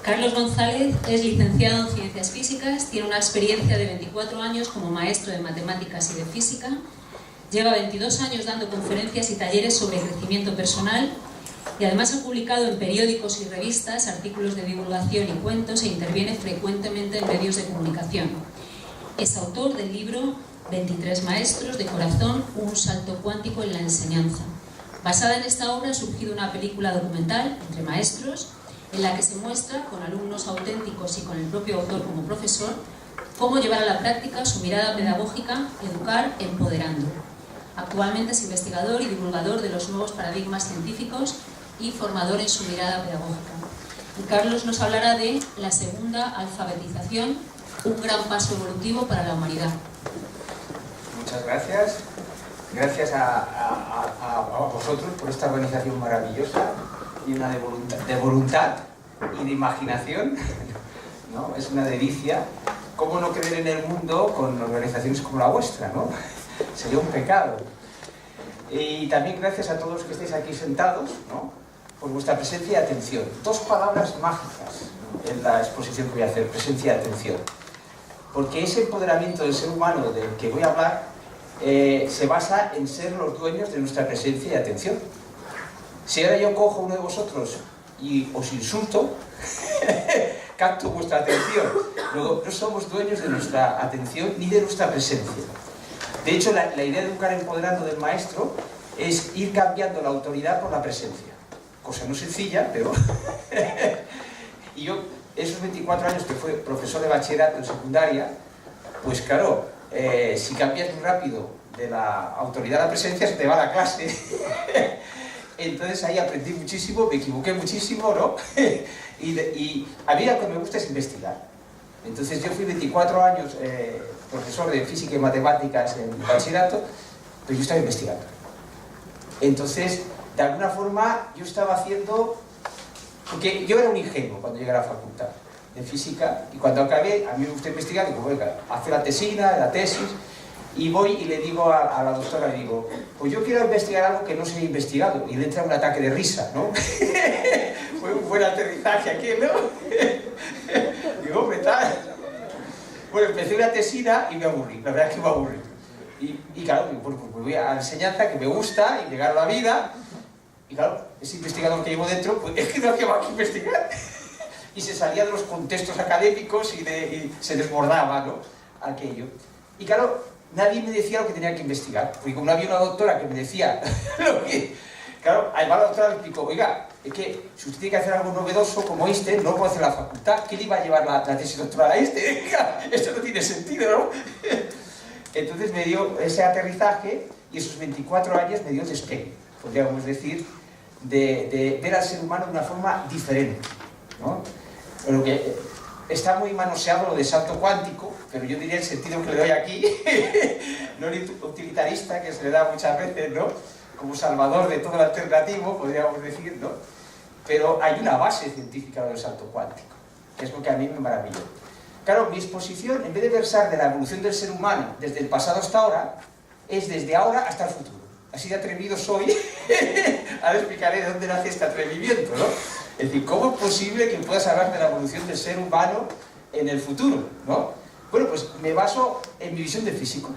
Carlos González es licenciado en Ciencias Físicas, tiene una experiencia de 24 años como maestro de Matemáticas y de Física, lleva 22 años dando conferencias y talleres sobre crecimiento personal y además ha publicado en periódicos y revistas artículos de divulgación y cuentos e interviene frecuentemente en medios de comunicación. Es autor del libro 23 maestros de corazón, un salto cuántico en la enseñanza. Basada en esta obra ha surgido una película documental, Entre Maestros, en la que se muestra, con alumnos auténticos y con el propio autor como profesor, cómo llevar a la práctica su mirada pedagógica, educar, empoderando. Actualmente es investigador y divulgador de los nuevos paradigmas científicos y formador en su mirada pedagógica. Y Carlos nos hablará de la segunda alfabetización, un gran paso evolutivo para la humanidad. Muchas gracias. Gracias a vosotros por esta organización maravillosa y una de voluntad y de imaginación, ¿no? Es una delicia. ¿Cómo no creer en el mundo con organizaciones como la vuestra, ¿no? Sería un pecado. Y también gracias a todos los que estáis aquí sentados, ¿no?, por vuestra presencia y atención. Dos palabras mágicas, ¿no?, en la exposición que voy a hacer: presencia y atención. Porque ese empoderamiento del ser humano del que voy a hablar se basa en ser los dueños de nuestra presencia y atención. Si ahora yo cojo a uno de vosotros y os insulto, capto vuestra atención. Luego, no somos dueños de nuestra atención ni de nuestra presencia. De hecho, la idea de educar empoderando del maestro es ir cambiando la autoridad por la presencia. Cosa no sencilla, pero... Y yo, esos 24 años que fui profesor de bachillerato en secundaria, pues claro, si cambias muy rápido de la autoridad a la presencia, se te va la clase. Entonces ahí aprendí muchísimo, me equivoqué muchísimo, ¿no? Y a mí lo que me gusta es investigar. Entonces yo fui 24 años profesor de física y matemáticas en bachillerato, pero yo estaba investigando. Entonces, de alguna forma, yo estaba haciendo... Porque yo era un ingenuo cuando llegué a la facultad de física, y cuando acabé, a mí me gusta investigar, digo, venga, hacer la tesina, la tesis, y voy y le digo a la doctora, le digo, pues yo quiero investigar algo que no se ha investigado, y le entra un ataque de risa, ¿no? Fue un buen aterrizaje aquí, ¿no? Digo, hombre, tal. Bueno, empecé una tesina y me aburrí, la verdad es que me aburrí. Y claro, bueno, pues voy a la enseñanza que me gusta y llegar a la vida, y claro, ese investigador que llevo dentro, pues es que no hacía más que investigar. Y se salía de los contextos académicos y se desbordaba, ¿no?, aquello. Y claro, nadie me decía lo que tenía que investigar, porque como no había una doctora que me decía lo que... Claro, además la doctora me explicó, oiga, es que si usted tiene que hacer algo novedoso como este, no lo puede hacer la facultad, ¿qué le iba a llevar la tesis doctoral a este? Esto no tiene sentido, ¿no? Entonces me dio ese aterrizaje y esos 24 años me dio el despegue, podríamos decir, de ver al ser humano de una forma diferente, ¿no? Lo que está muy manoseado lo de salto cuántico, pero yo diría el sentido que le doy aquí, no el utilitarista que se le da muchas veces, ¿no?, como salvador de todo el alternativo, podríamos decir, ¿no? Pero hay una base científica del salto cuántico, que es lo que a mí me maravilló. Claro, mi exposición, en vez de versar de la evolución del ser humano desde el pasado hasta ahora, es desde ahora hasta el futuro. Así de atrevido soy. Ahora explicaré de dónde nace este atrevimiento, ¿no? Es decir, ¿cómo es posible que puedas hablar de la evolución del ser humano en el futuro, ¿no? Bueno, pues me baso en mi visión de físico,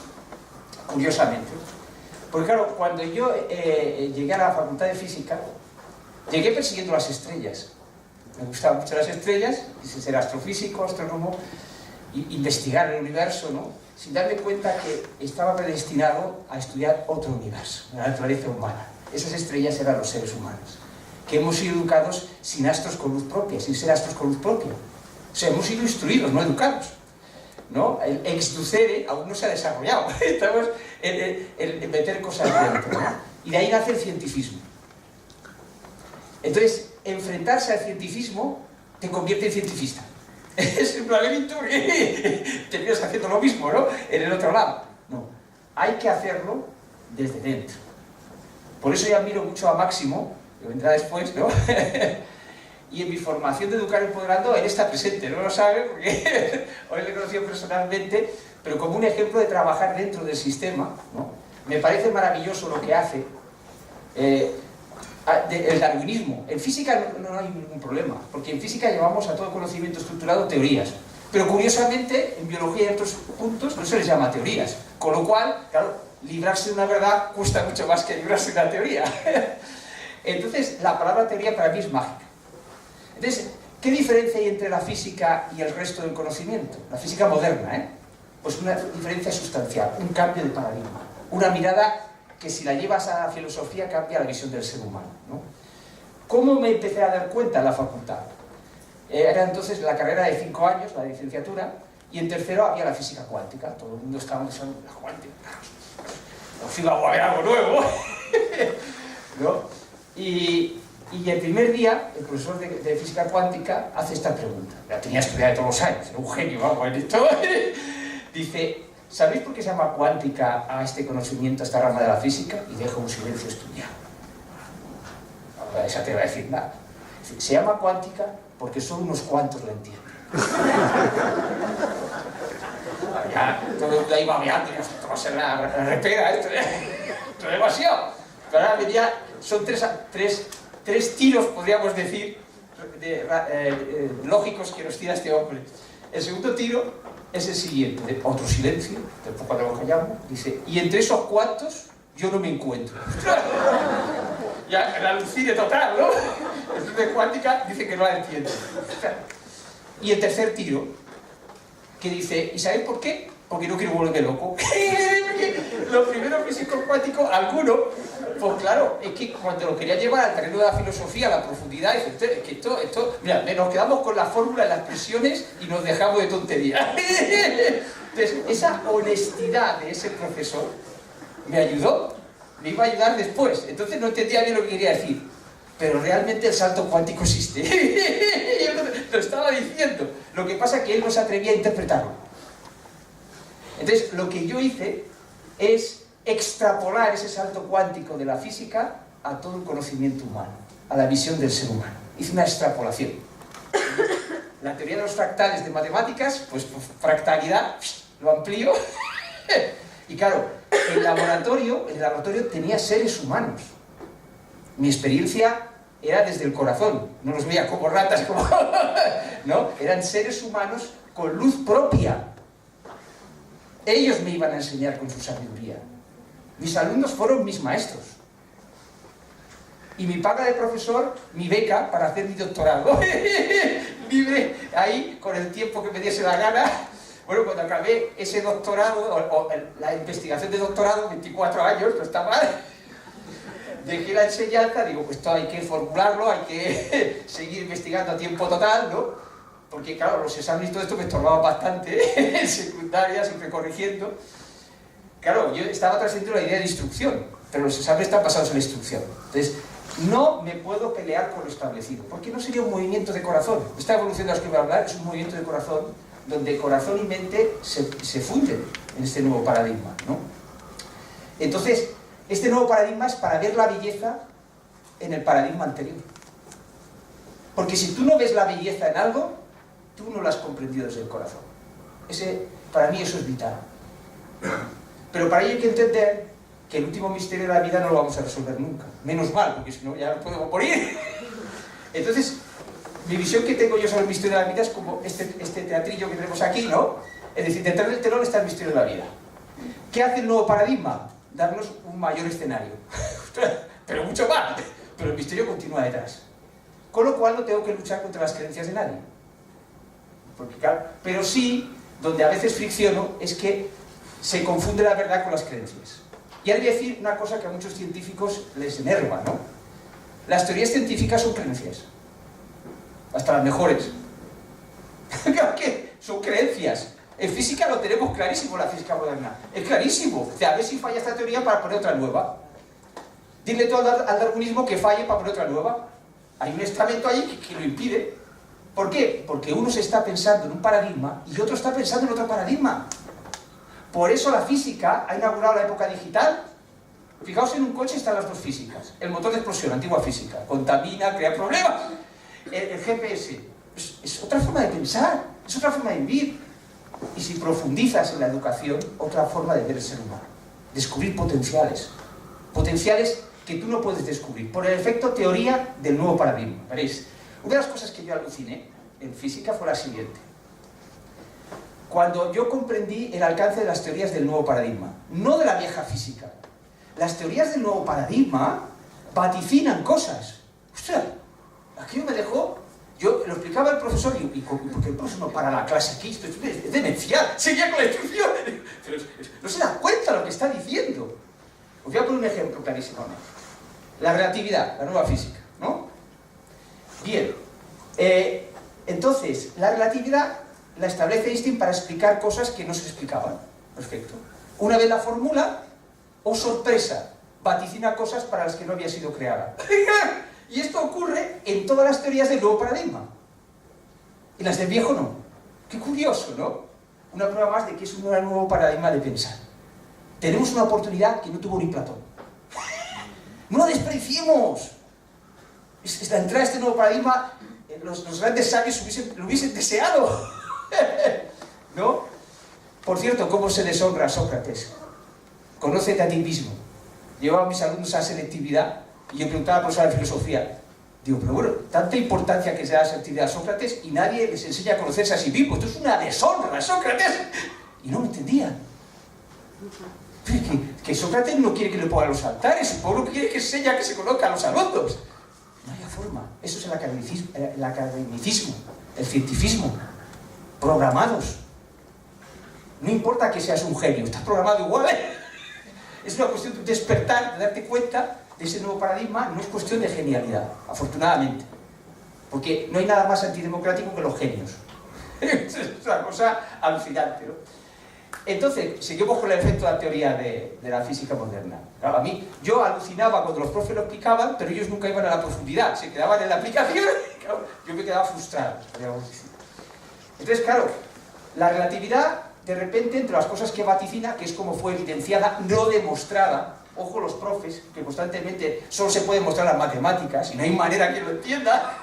curiosamente. Porque claro, cuando yo llegué a la facultad de física, llegué persiguiendo las estrellas. Me gustaban mucho las estrellas, quise ser astrofísico, astrónomo, investigar el universo, ¿no?, sin darme cuenta que estaba predestinado a estudiar otro universo, la naturaleza humana. Esas estrellas eran los seres humanos, que hemos sido educados sin astros con luz propia, sin ser astros con luz propia. O sea, hemos sido instruidos, no educados, ¿no? El exducere aún no se ha desarrollado. Estamos en meter cosas dentro, ¿no? Y de ahí nace el cientificismo. Entonces, enfrentarse al cientificismo te convierte en cientifista. Es un laberinto que terminas haciendo lo mismo, ¿no?, en el otro lado. No, hay que hacerlo desde dentro. Por eso yo admiro mucho a Máximo, que vendrá después, ¿no? Y en mi formación de Educar Empoderando, él está presente, no lo sabe porque hoy le he conocido personalmente, pero como un ejemplo de trabajar dentro del sistema, ¿no? Me parece maravilloso lo que hace. El darwinismo. En física no hay ningún problema, porque en física llevamos a todo conocimiento estructurado teorías. Pero curiosamente, en biología y en otros puntos no se les llama teorías. Con lo cual, claro, librarse de una verdad cuesta mucho más que librarse de una teoría. Entonces, la palabra teoría para mí es mágica. Entonces, ¿qué diferencia hay entre la física y el resto del conocimiento? La física moderna, ¿eh? Pues una diferencia sustancial, un cambio de paradigma. Una mirada que si la llevas a la filosofía cambia la visión del ser humano, ¿no? ¿Cómo me empecé a dar cuenta en la facultad? Era entonces la carrera de 5 años, la licenciatura, y en tercero había la física cuántica. Todo el mundo estaba pensando en la cuántica. Pues íbamos a ver algo nuevo, ¿no? Y el primer día, el profesor de física cuántica hace esta pregunta. La tenía estudiada todos los años, era un genio, vamos, en esto. Dice, ¿sabéis por qué se llama cuántica a este conocimiento, a esta rama de la física? Y deja un silencio estudiado. Ahora esa te va a decir nada. Dice, se llama cuántica porque solo unos cuantos la entienden. Ya, todo el mundo ahí babeando, esto va a ser la repera, esto es demasiado. Pero ahora venía, son tres tiros, podríamos decir, lógicos que nos tira este hombre. El segundo tiro es el siguiente, otro silencio, después cuando lo callamos, dice, y entre esos cuantos yo no me encuentro. Ya, el alucine total, ¿no? El estudio de cuántica dice que no la entiende. Y el tercer tiro, que dice, ¿y sabéis por qué? Porque no quiero volverme loco. Los primeros físicos cuánticos, algunos, pues claro, es que cuando lo quería llevar al terreno de la filosofía, a la profundidad, dice, es que esto, mira, nos quedamos con la fórmula, las presiones y nos dejamos de tontería. Entonces, esa honestidad de ese profesor me ayudó, me iba a ayudar después. Entonces no entendía bien lo que quería decir, pero realmente el salto cuántico existe. Yo lo estaba diciendo. Lo que pasa es que él no se atrevía a interpretarlo. Entonces, lo que yo hice es extrapolar ese salto cuántico de la física a todo el conocimiento humano, a la visión del ser humano. Hice una extrapolación. La teoría de los fractales de matemáticas, pues fractalidad, lo amplío. Y claro, el laboratorio tenía seres humanos. Mi experiencia era desde el corazón, no los veía como ratas, como... ¿no? Eran seres humanos con luz propia. Ellos me iban a enseñar con su sabiduría. Mis alumnos fueron mis maestros. Y mi paga de profesor, mi beca para hacer mi doctorado. Libre, ahí, con el tiempo que me diese la gana. Bueno, cuando acabé ese doctorado, o la investigación de doctorado, 24 años, no está mal. Dejé la enseñanza, digo, pues esto hay que formularlo, hay que seguir investigando a tiempo total, ¿no? Porque claro, los exámenes y todo esto me estorbaban bastante, en secundaria, siempre corrigiendo. Claro, yo estaba transmitiendo la idea de instrucción, pero los exámenes están basados en la instrucción. Entonces, no me puedo pelear con lo establecido, porque no sería un movimiento de corazón. Esta evolución de la que voy a hablar es un movimiento de corazón, donde corazón y mente se funden en este nuevo paradigma, ¿no? Entonces, este nuevo paradigma es para ver la belleza en el paradigma anterior. Porque si tú no ves la belleza en algo, tú no lo has comprendido desde el corazón. Para mí eso es vital. Pero para ello hay que entender que el último misterio de la vida no lo vamos a resolver nunca. Menos mal, porque si no ya nos podemos morir. Entonces, mi visión que tengo yo sobre el misterio de la vida es como este teatrillo que tenemos aquí, ¿no? Es decir, detrás del telón está el misterio de la vida. ¿Qué hace el nuevo paradigma? Darnos un mayor escenario. Pero mucho más. Pero el misterio continúa detrás. Con lo cual no tengo que luchar contra las creencias de nadie. Porque, claro, pero sí, donde a veces fricciono, es que se confunde la verdad con las creencias. Y ahora voy a decir una cosa que a muchos científicos les enerva, ¿no? Las teorías científicas son creencias. Hasta las mejores. Claro que son creencias. En física lo tenemos clarísimo, la física moderna. Es clarísimo. O sea, a ver si falla esta teoría para poner otra nueva. Dile tú al darwinismo que falle para poner otra nueva. Hay un estamento ahí que lo impide. ¿Por qué? Porque uno se está pensando en un paradigma y otro está pensando en otro paradigma. Por eso la física ha inaugurado la época digital. Fijaos, en un coche están las dos físicas. El motor de explosión, antigua física, contamina, crea problemas. El GPS es otra forma de pensar, es otra forma de vivir. Y si profundizas en la educación, otra forma de ver el ser humano. Descubrir potenciales. Potenciales que tú no puedes descubrir, por el efecto teoría del nuevo paradigma. Veréis, una de las cosas que yo aluciné en física fue la siguiente. Cuando yo comprendí el alcance de las teorías del nuevo paradigma, no de la vieja física. Las teorías del nuevo paradigma vaticinan cosas. ¡Ostras! Aquello me dejó... Yo lo explicaba el profesor y ¿por qué el profesor no para la clase aquí? Esto es demencial, seguía con la instrucción. Pero no se da cuenta lo que está diciendo. Os voy a poner un ejemplo clarísimo, ¿no? La relatividad, la nueva física, ¿no? Bien, entonces, la relatividad la establece Einstein para explicar cosas que no se explicaban. Perfecto. Una vez la formula, oh sorpresa, vaticina cosas para las que no había sido creada. Y esto ocurre en todas las teorías del nuevo paradigma. Y las del viejo no. Qué curioso, ¿no? Una prueba más de que es un nuevo paradigma de pensar. Tenemos una oportunidad que no tuvo ni Platón. ¡No la desperdiciemos! Es la entrada de este nuevo paradigma, los grandes sabios lo hubiesen deseado. ¿No? Por cierto, ¿cómo se deshonra a Sócrates? Conócete a ti mismo. Llevaba a mis alumnos a selectividad y yo preguntaba a la profesora de filosofía. Digo, pero bueno, tanta importancia que se da a la selectividad a Sócrates y nadie les enseña a conocerse a sí mismo. Esto es una deshonra a Sócrates. Y no me entendían. Que Sócrates no quiere que le pongan los altares, el pueblo quiere que enseñe a que se conozca a los alumnos. No había forma. Eso es el academicismo, el cientifismo. Programados. No importa que seas un genio, estás programado igual. Es una cuestión de despertar, de darte cuenta de ese nuevo paradigma. No es cuestión de genialidad, afortunadamente. Porque no hay nada más antidemocrático que los genios. Es una cosa alucinante, ¿no? Entonces, seguimos con el efecto de la teoría de la física moderna. Claro, a mí, yo alucinaba cuando los profes lo explicaban, pero ellos nunca iban a la profundidad, se quedaban en la aplicación. Claro, yo me quedaba frustrado, digamos así. Entonces, claro, la relatividad, de repente, entre las cosas que vaticina, que es como fue evidenciada, no demostrada, ojo los profes, que constantemente solo se puede mostrar las matemáticas, y no hay manera que lo entienda,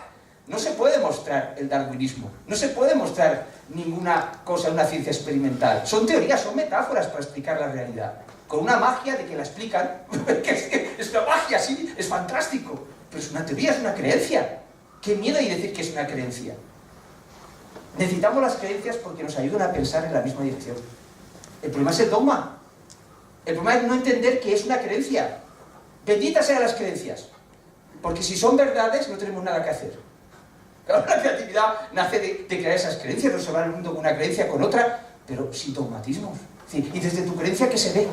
no se puede mostrar el darwinismo, no se puede mostrar ninguna cosa en una ciencia experimental. Son teorías, son metáforas para explicar la realidad, con una magia de que la explican, que es una magia, sí, es fantástico, pero es una teoría, es una creencia. Qué miedo hay decir que es una creencia. Necesitamos las creencias porque nos ayudan a pensar en la misma dirección. El problema es el dogma. El problema es no entender que es una creencia. Benditas sean las creencias. Porque si son verdades, no tenemos nada que hacer. Claro, la creatividad nace de crear esas creencias, resolver el mundo con una creencia, con otra, pero sin dogmatismos. Y desde tu creencia que se ve.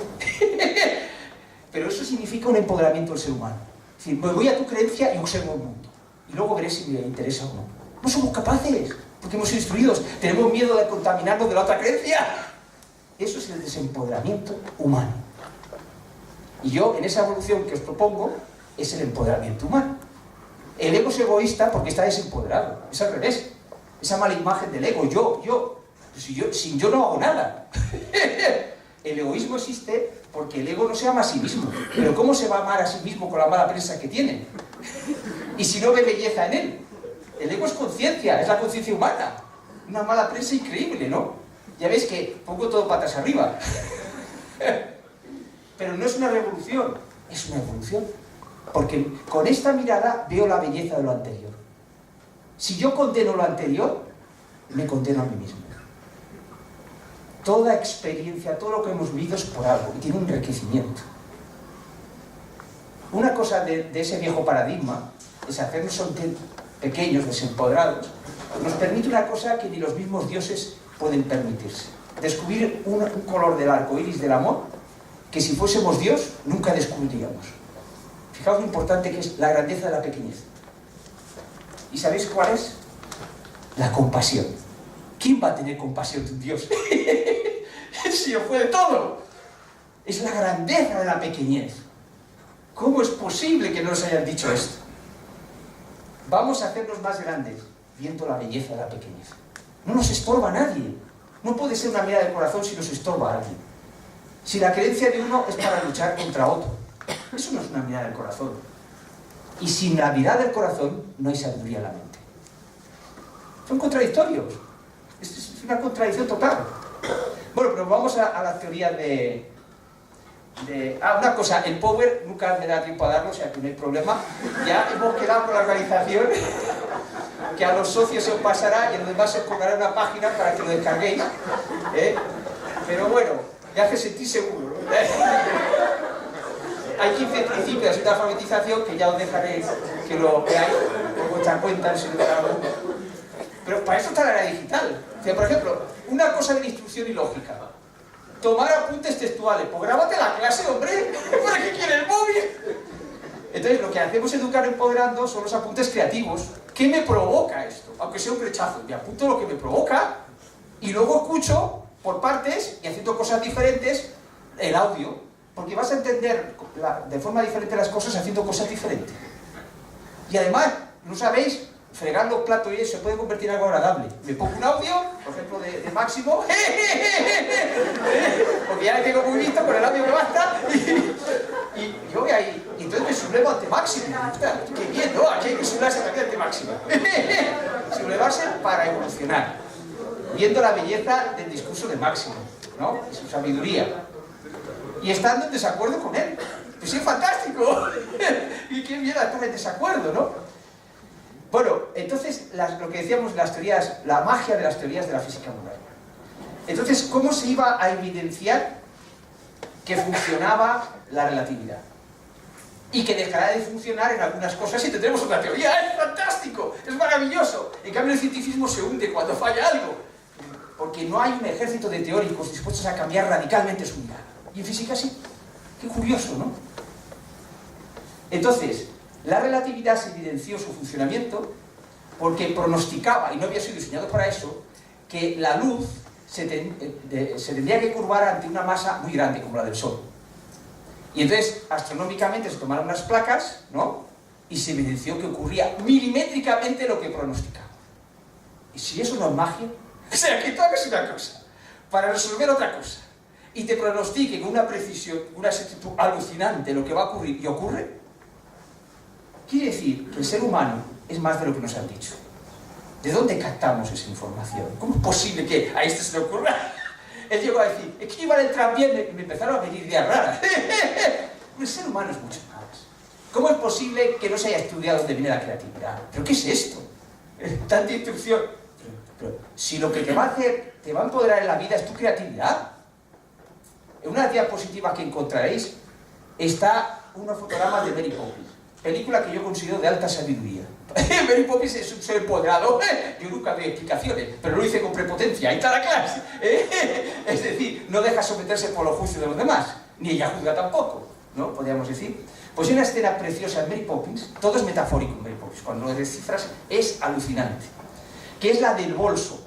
Pero eso significa un empoderamiento del ser humano. Es decir, me voy a tu creencia y observo el mundo. Y luego veré si me interesa o no. No somos capaces. Porque hemos sido instruidos, tenemos miedo de contaminarnos de la otra creencia. Eso es el desempoderamiento humano. Y yo, en esa evolución que os propongo, es el empoderamiento humano. El ego es egoísta porque está desempoderado. Es al revés. Esa mala imagen del ego, yo. Sin yo no hago nada. El egoísmo existe porque el ego no se ama a sí mismo. Pero ¿cómo se va a amar a sí mismo con la mala prensa que tiene? Y si no ve belleza en él. El ego es conciencia, es la conciencia humana. Una mala prensa increíble, ¿no? Ya veis que pongo todo patas arriba. Pero no es una revolución, es una evolución. Porque con esta mirada veo la belleza de lo anterior. Si yo condeno lo anterior, me condeno a mí mismo. Toda experiencia, todo lo que hemos vivido es por algo y tiene un enriquecimiento. Una cosa de ese viejo paradigma es hacernos sentir pequeños, desempoderados, nos permite una cosa que ni los mismos dioses pueden permitirse. Descubrir un color del arco iris del amor que si fuésemos Dios nunca descubriríamos. Fijaos lo importante que es la grandeza de la pequeñez. ¿Y sabéis cuál es? La compasión. ¿Quién va a tener compasión de un Dios? Si lo fue de todo. Es la grandeza de la pequeñez. ¿Cómo es posible que no nos hayan dicho esto? Vamos a hacernos más grandes viendo la belleza de la pequeñez. No nos estorba a nadie. No puede ser una mirada del corazón si nos estorba a alguien. Si la creencia de uno es para luchar contra otro, eso no es una mirada del corazón. Y sin la mirada del corazón no hay sabiduría en la mente. Son contradictorios. Es una contradicción total. Bueno, pero vamos a la teoría de una cosa, el Power nunca me da tiempo a darlo, o sea que no hay problema. Ya hemos quedado con la organización que a los socios se os pasará y en los demás se os colgará una página para que lo descarguéis. Pero bueno, ya hace sentir seguro, ¿no? Hay 15 principios de una alfabetización que ya os dejaré que lo veáis por vuestra cuenta en su lugar. Pero para eso está la era digital. O sea, por ejemplo, una cosa de instrucción y lógica. Tomar apuntes textuales. Pues grábate la clase, hombre. ¿Para qué quiere el móvil? Entonces, lo que hacemos Educar Empoderando son los apuntes creativos. ¿Qué me provoca esto? Aunque sea un rechazo. Me apunto lo que me provoca y luego escucho por partes y haciendo cosas diferentes el audio. Porque vas a entender de forma diferente las cosas haciendo cosas diferentes. Y además, ¿no sabéis? Fregar los platos y eso se puede convertir en algo agradable. Me pongo un audio, por ejemplo, de Máximo, porque ya le tengo muy listo, con el audio me basta, y yo voy ahí, y entonces me sublevo ante Máximo. Ostras, qué bien, ¿no? Aquí hay que sublevarse también ante Máximo. Sublevarse para evolucionar, viendo la belleza del discurso de Máximo, ¿no? Y su sabiduría. Y estando en desacuerdo con él. Pues sí, es fantástico. Y qué bien estar en desacuerdo, ¿no? Bueno, entonces, lo que decíamos, las teorías, la magia de las teorías de la física moderna. Entonces, ¿cómo se iba a evidenciar que funcionaba la relatividad? Y que dejará de funcionar en algunas cosas y tendremos otra teoría. ¡Es fantástico! ¡Es maravilloso! En cambio, el cientificismo se hunde cuando falla algo. Porque no hay un ejército de teóricos dispuestos a cambiar radicalmente su mirada. Y en física sí. Qué curioso, ¿no? Entonces, la relatividad se evidenció su funcionamiento porque pronosticaba, y no había sido diseñado para eso, que la luz se tendría que curvar ante una masa muy grande, como la del Sol. Y entonces, astronómicamente, se tomaron unas placas, ¿no? Y se evidenció que ocurría milimétricamente lo que pronosticaba. ¿Y si eso no es magia? O sea, que tú hagas una cosa para resolver otra cosa y te pronostique con una precisión, una exactitud alucinante lo que va a ocurrir y ocurre, quiere decir que el ser humano es más de lo que nos han dicho. ¿De dónde captamos esa información? ¿Cómo es posible que a este se le ocurra? Él llegó a decir, es que iba en el tranvía y me empezaron a venir ideas raras. El ser humano es mucho más. ¿Cómo es posible que no se haya estudiado dónde viene la creatividad? ¿Pero qué es esto? Tanta instrucción. Pero si lo que te va a hacer, te va a empoderar en la vida es tu creatividad. En una diapositiva que encontraréis está unos fotogramas de Mary Poppins, película que yo considero de alta sabiduría. Mary Poppins es un ser empoderado. Yo nunca doy explicaciones, pero lo hice con prepotencia. Ahí está la clase. Es decir, no deja someterse por los juicios de los demás, ni ella juzga tampoco, ¿no? Podríamos decir. Pues hay una escena preciosa en Mary Poppins, todo es metafórico en Mary Poppins, cuando lo descifras es alucinante, que es la del bolso.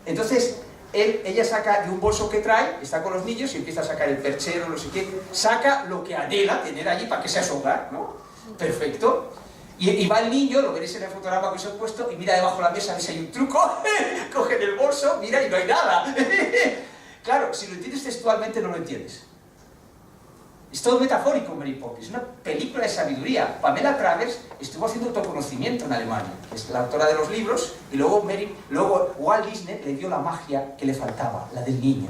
Entonces, ella saca de un bolso que trae, está con los niños y empieza a sacar el perchero, no sé qué, saca lo que anhela tener allí para que sea su hogar, ¿no? Perfecto. Y va el niño, lo veréis en el fotograma que os he puesto, y mira debajo de la mesa, veis hay un truco, coge el bolso, mira y no hay nada. Claro, si lo entiendes textualmente no lo entiendes. Es todo metafórico Mary Poppins, es una película de sabiduría. Pamela Travers estuvo haciendo autoconocimiento en Alemania, que es la autora de los libros, y luego Walt Disney le dio la magia que le faltaba, la del niño.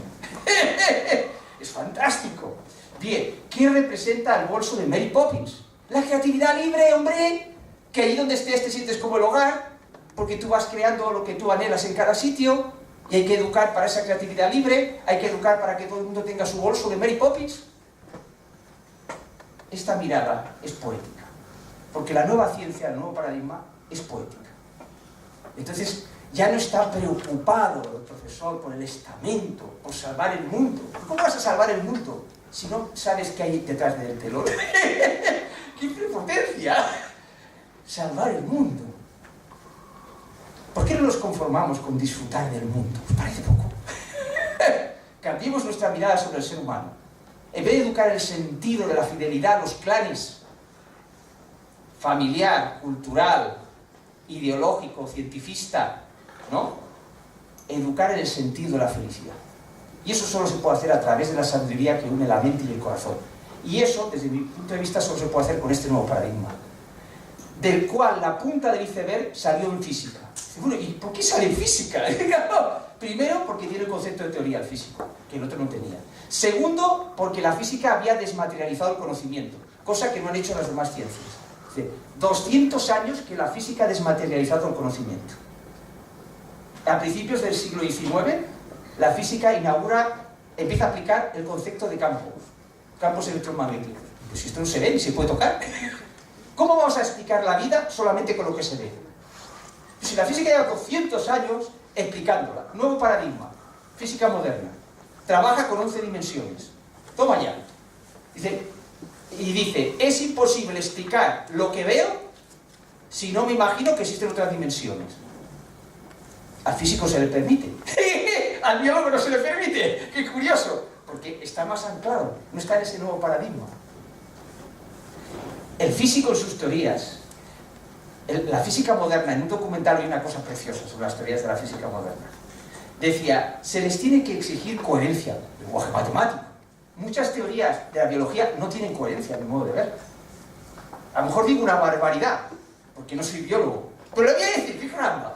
Es fantástico. Bien, ¿qué representa el bolso de Mary Poppins? La creatividad libre, hombre, que allí donde estés te sientes como el hogar, porque tú vas creando lo que tú anhelas en cada sitio, y hay que educar para esa creatividad libre, hay que educar para que todo el mundo tenga su bolso de Mary Poppins. Esta mirada es poética, porque la nueva ciencia, el nuevo paradigma, es poética. Entonces, ya no está preocupado el profesor por el estamento, por salvar el mundo. ¿Cómo vas a salvar el mundo si no sabes qué hay detrás del telón? ¡Qué prepotencia! Salvar el mundo. ¿Por qué no nos conformamos con disfrutar del mundo? ¿Os parece poco? Cambiemos nuestra mirada sobre el ser humano. En vez de educar el sentido de la fidelidad a los clanes, familiar, cultural, ideológico, cientifista, ¿no? Educar en el sentido de la felicidad. Y eso solo se puede hacer a través de la sabiduría que une la mente y el corazón. Y eso, desde mi punto de vista, solo se puede hacer con este nuevo paradigma, del cual la punta del iceberg salió en física. Bueno, ¿y por qué sale en física? Primero, porque tiene el concepto de teoría el físico, que el otro no tenía. Segundo, porque la física había desmaterializado el conocimiento, cosa que no han hecho las demás ciencias. Es decir, 200 años que la física ha desmaterializado el conocimiento. A principios del siglo XIX, la física empieza a aplicar el concepto de campos electromagnéticos. Pues esto no se ve ni se puede tocar. ¿Cómo vamos a explicar la vida solamente con lo que se ve? Si la física lleva 200 años explicándola, nuevo paradigma, física moderna, trabaja con 11 dimensiones. Toma ya. Dice, es imposible explicar lo que veo si no me imagino que existen otras dimensiones. Al físico se le permite. Al biólogo no se le permite. ¡Qué curioso! Porque está más anclado, no está en ese nuevo paradigma. El físico en sus teorías, la física moderna, en un documental hay una cosa preciosa sobre las teorías de la física moderna. Decía, se les tiene que exigir coherencia, lenguaje matemático. Muchas teorías de la biología no tienen coherencia, a mi modo de ver. A lo mejor digo una barbaridad, porque no soy biólogo, pero lo voy a decir, qué caramba.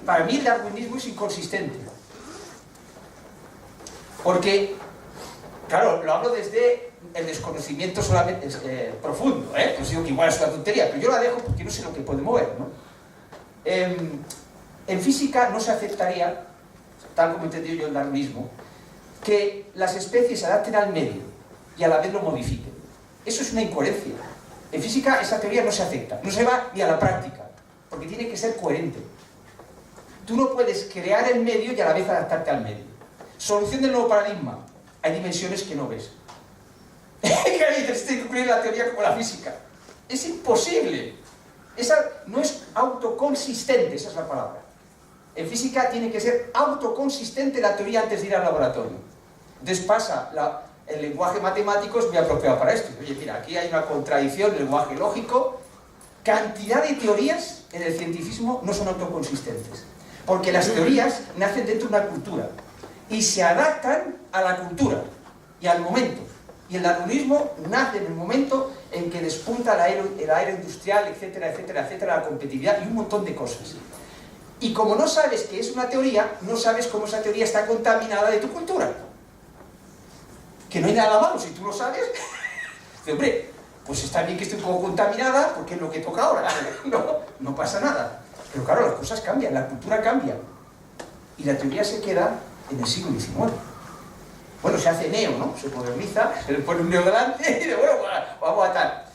Para mí el darwinismo es inconsistente. Porque, claro, lo hablo desde el desconocimiento solamente profundo, pues digo que igual es una tontería, pero yo la dejo porque no sé lo que puede mover, ¿no? En física no se aceptaría, tal como he entendido yo el darwinismo, que las especies se adapten al medio y a la vez lo modifiquen. Eso es una incoherencia. En física esa teoría no se acepta, no se va ni a la práctica, porque tiene que ser coherente. Tú no puedes crear el medio y a la vez adaptarte al medio. Solución del nuevo paradigma. Hay dimensiones que no ves. Tienes que cumplir la teoría como la física. Es imposible. Esa no es autoconsistente, esa es la palabra. En física tiene que ser autoconsistente la teoría antes de ir al laboratorio. Entonces pasa, el lenguaje matemático es muy apropiado para esto. Oye, mira, aquí hay una contradicción, el lenguaje lógico. Cantidad de teorías en el cientificismo no son autoconsistentes. Porque las teorías nacen dentro de una cultura y se adaptan a la cultura y al momento. Y el darwinismo nace en el momento en que despunta el aero industrial, etcétera, etcétera, etcétera, la competitividad y un montón de cosas. Y como no sabes que es una teoría, no sabes cómo esa teoría está contaminada de tu cultura. Que no hay nada malo, si tú lo sabes. Hombre, pues está bien que esté un poco contaminada porque es lo que toca ahora. No pasa nada. Pero claro, las cosas cambian, la cultura cambia. Y la teoría se queda en el siglo XIX. Bueno, se hace neo, ¿no? Se moderniza, se le pone un neo delante y dice, bueno, vamos a tal.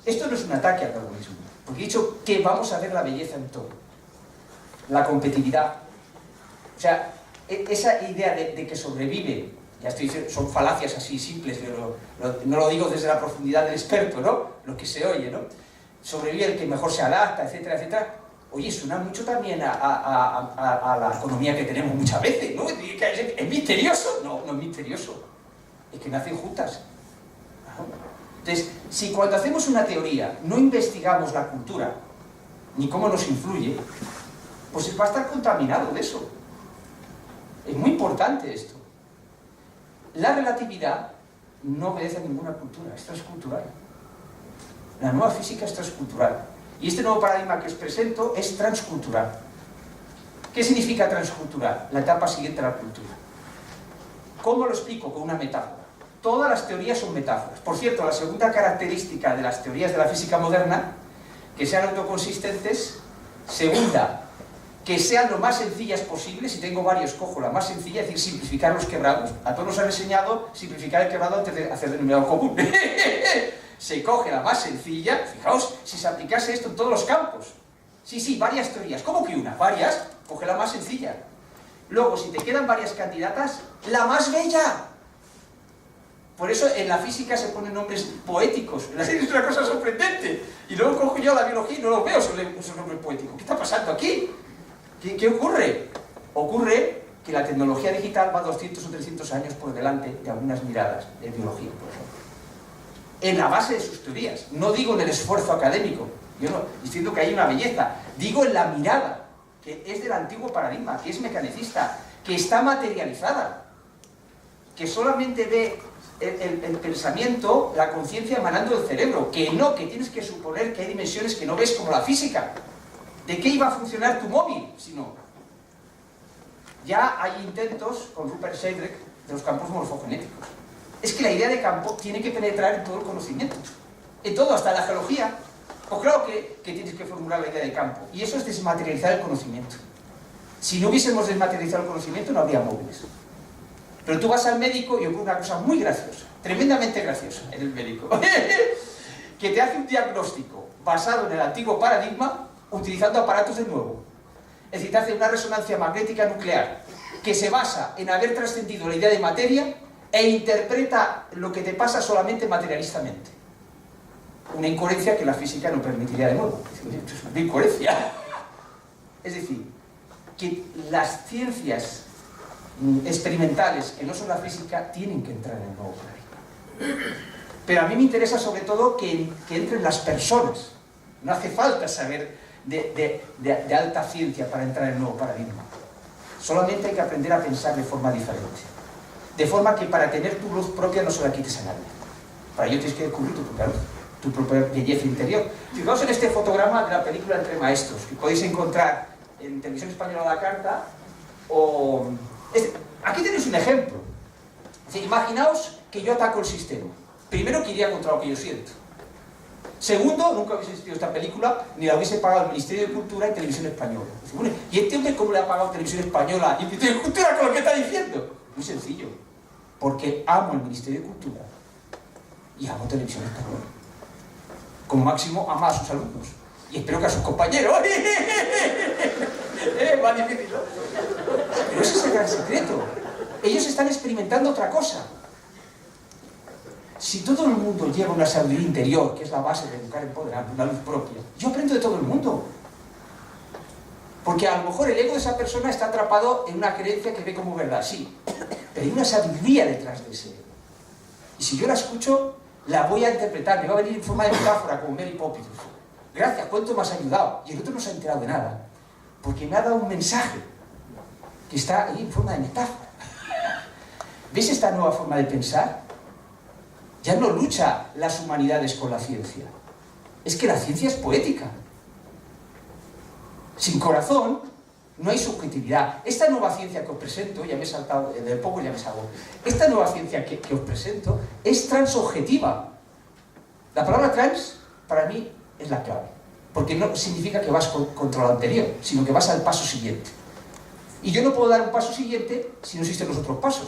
Esto no es un ataque al darwinismo, porque he dicho que vamos a ver la belleza en todo. La competitividad. O sea, esa idea de que sobrevive, ya estoy diciendo, son falacias así simples, pero no lo digo desde la profundidad del experto, ¿no? Lo que se oye, ¿no? Sobrevive el que mejor se adapta, etcétera, etcétera. Oye, suena mucho también a la economía que tenemos muchas veces, ¿no? ¿Es misterioso? No, no es misterioso. Es que nacen juntas. Entonces, si cuando hacemos una teoría no investigamos la cultura, ni cómo nos influye, pues va a estar contaminado de eso. Es muy importante esto. La relatividad no obedece a ninguna cultura, es transcultural. La nueva física es transcultural. Y este nuevo paradigma que os presento es transcultural. ¿Qué significa transcultural? La etapa siguiente a la cultura. ¿Cómo lo explico? Con una metáfora. Todas las teorías son metáforas. Por cierto, la segunda característica de las teorías de la física moderna, que sean autoconsistentes. Segunda, que sean lo más sencillas posible. Si tengo varios, cojo la más sencilla, es decir, simplificar los quebrados. A todos nos han enseñado simplificar el quebrado antes de hacer denominador común. Se coge la más sencilla. Fijaos, si se aplicase esto en todos los campos. Sí, varias teorías. ¿Cómo que una? Varias, coge la más sencilla. Luego, si te quedan varias candidatas, la más bella. Por eso en la física se ponen nombres poéticos. Es una cosa sorprendente. Y luego cojo yo la biología y no lo veo esos nombres poéticos. ¿Qué está pasando aquí? ¿Qué ocurre? Ocurre que la tecnología digital va 200 o 300 años por delante de algunas miradas de biología, por ejemplo. En la base de sus teorías. No digo en el esfuerzo académico. Yo no diciendo que hay una belleza. Digo en la mirada, que es del antiguo paradigma, que es mecanicista, que está materializada, que solamente ve el pensamiento, la conciencia emanando del cerebro, que tienes que suponer que hay dimensiones que no ves como la física. ¿De qué iba a funcionar tu móvil? Si no. Ya hay intentos con Rupert Sheldrake de los campos morfogenéticos. Es que la idea de campo tiene que penetrar en todo el conocimiento. En todo, hasta en la geología. Pues claro que tienes que formular la idea de campo. Y eso es desmaterializar el conocimiento. Si no hubiésemos desmaterializado el conocimiento, no habría móviles. Pero tú vas al médico y ocurre una cosa muy graciosa, tremendamente graciosa en el médico, que te hace un diagnóstico basado en el antiguo paradigma utilizando aparatos de nuevo. Es decir, te hace una resonancia magnética nuclear que se basa en haber trascendido la idea de materia e interpreta lo que te pasa solamente materialistamente. Una incoherencia que la física no permitiría de nuevo. Esto es una incoherencia. Es decir, que las ciencias experimentales que no son la física tienen que entrar en el nuevo paradigma. Pero a mí me interesa sobre todo que entren las personas. No hace falta saber de alta ciencia para entrar en el nuevo paradigma. Solamente hay que aprender a pensar de forma diferente. De forma que para tener tu luz propia no se la quites a nadie. Para ello tienes que descubrir tu propia belleza interior. Fijaos en este fotograma de la película Entre Maestros, que podéis encontrar en Televisión Española La Carta, o... Aquí tenéis un ejemplo. Imaginaos que yo ataco el sistema. Primero, que iría contra lo que yo siento. Segundo, nunca hubiese existido esta película, ni la hubiese pagado el Ministerio de Cultura y Televisión Española. Bueno, ¿y este hombre cómo le ha pagado Televisión Española y Ministerio de Cultura con lo que está diciendo? Muy sencillo. Porque amo el Ministerio de Cultura y amo Televisión Española. Como máximo, ama a sus alumnos. Y espero que a sus compañeros. Más difícil, ¿no? Pero ese es el gran secreto. Ellos están experimentando otra cosa. Si todo el mundo lleva una sabiduría interior, que es la base de educar empoderando, una luz propia, yo aprendo de todo el mundo. Porque a lo mejor el ego de esa persona está atrapado en una creencia que ve como verdad, sí. Pero hay una sabiduría detrás de ese ego. Y si yo la escucho, la voy a interpretar, me va a venir en forma de metáfora, como Mary Poppins. Gracias, ¿cuánto me has ayudado? Y el otro no se ha enterado de nada. Porque me ha dado un mensaje que está ahí en forma de metáfora. ¿Ves esta nueva forma de pensar? Ya no lucha las humanidades con la ciencia. Es que la ciencia es poética. Sin corazón no hay subjetividad. Esta nueva ciencia que os presento, ya me he saltado, de poco ya me salgo, esta nueva ciencia que os presento es transobjetiva. La palabra trans, para mí, es la clave. Porque no significa que vas contra lo anterior, sino que vas al paso siguiente. Y yo no puedo dar un paso siguiente si no existen los otros pasos.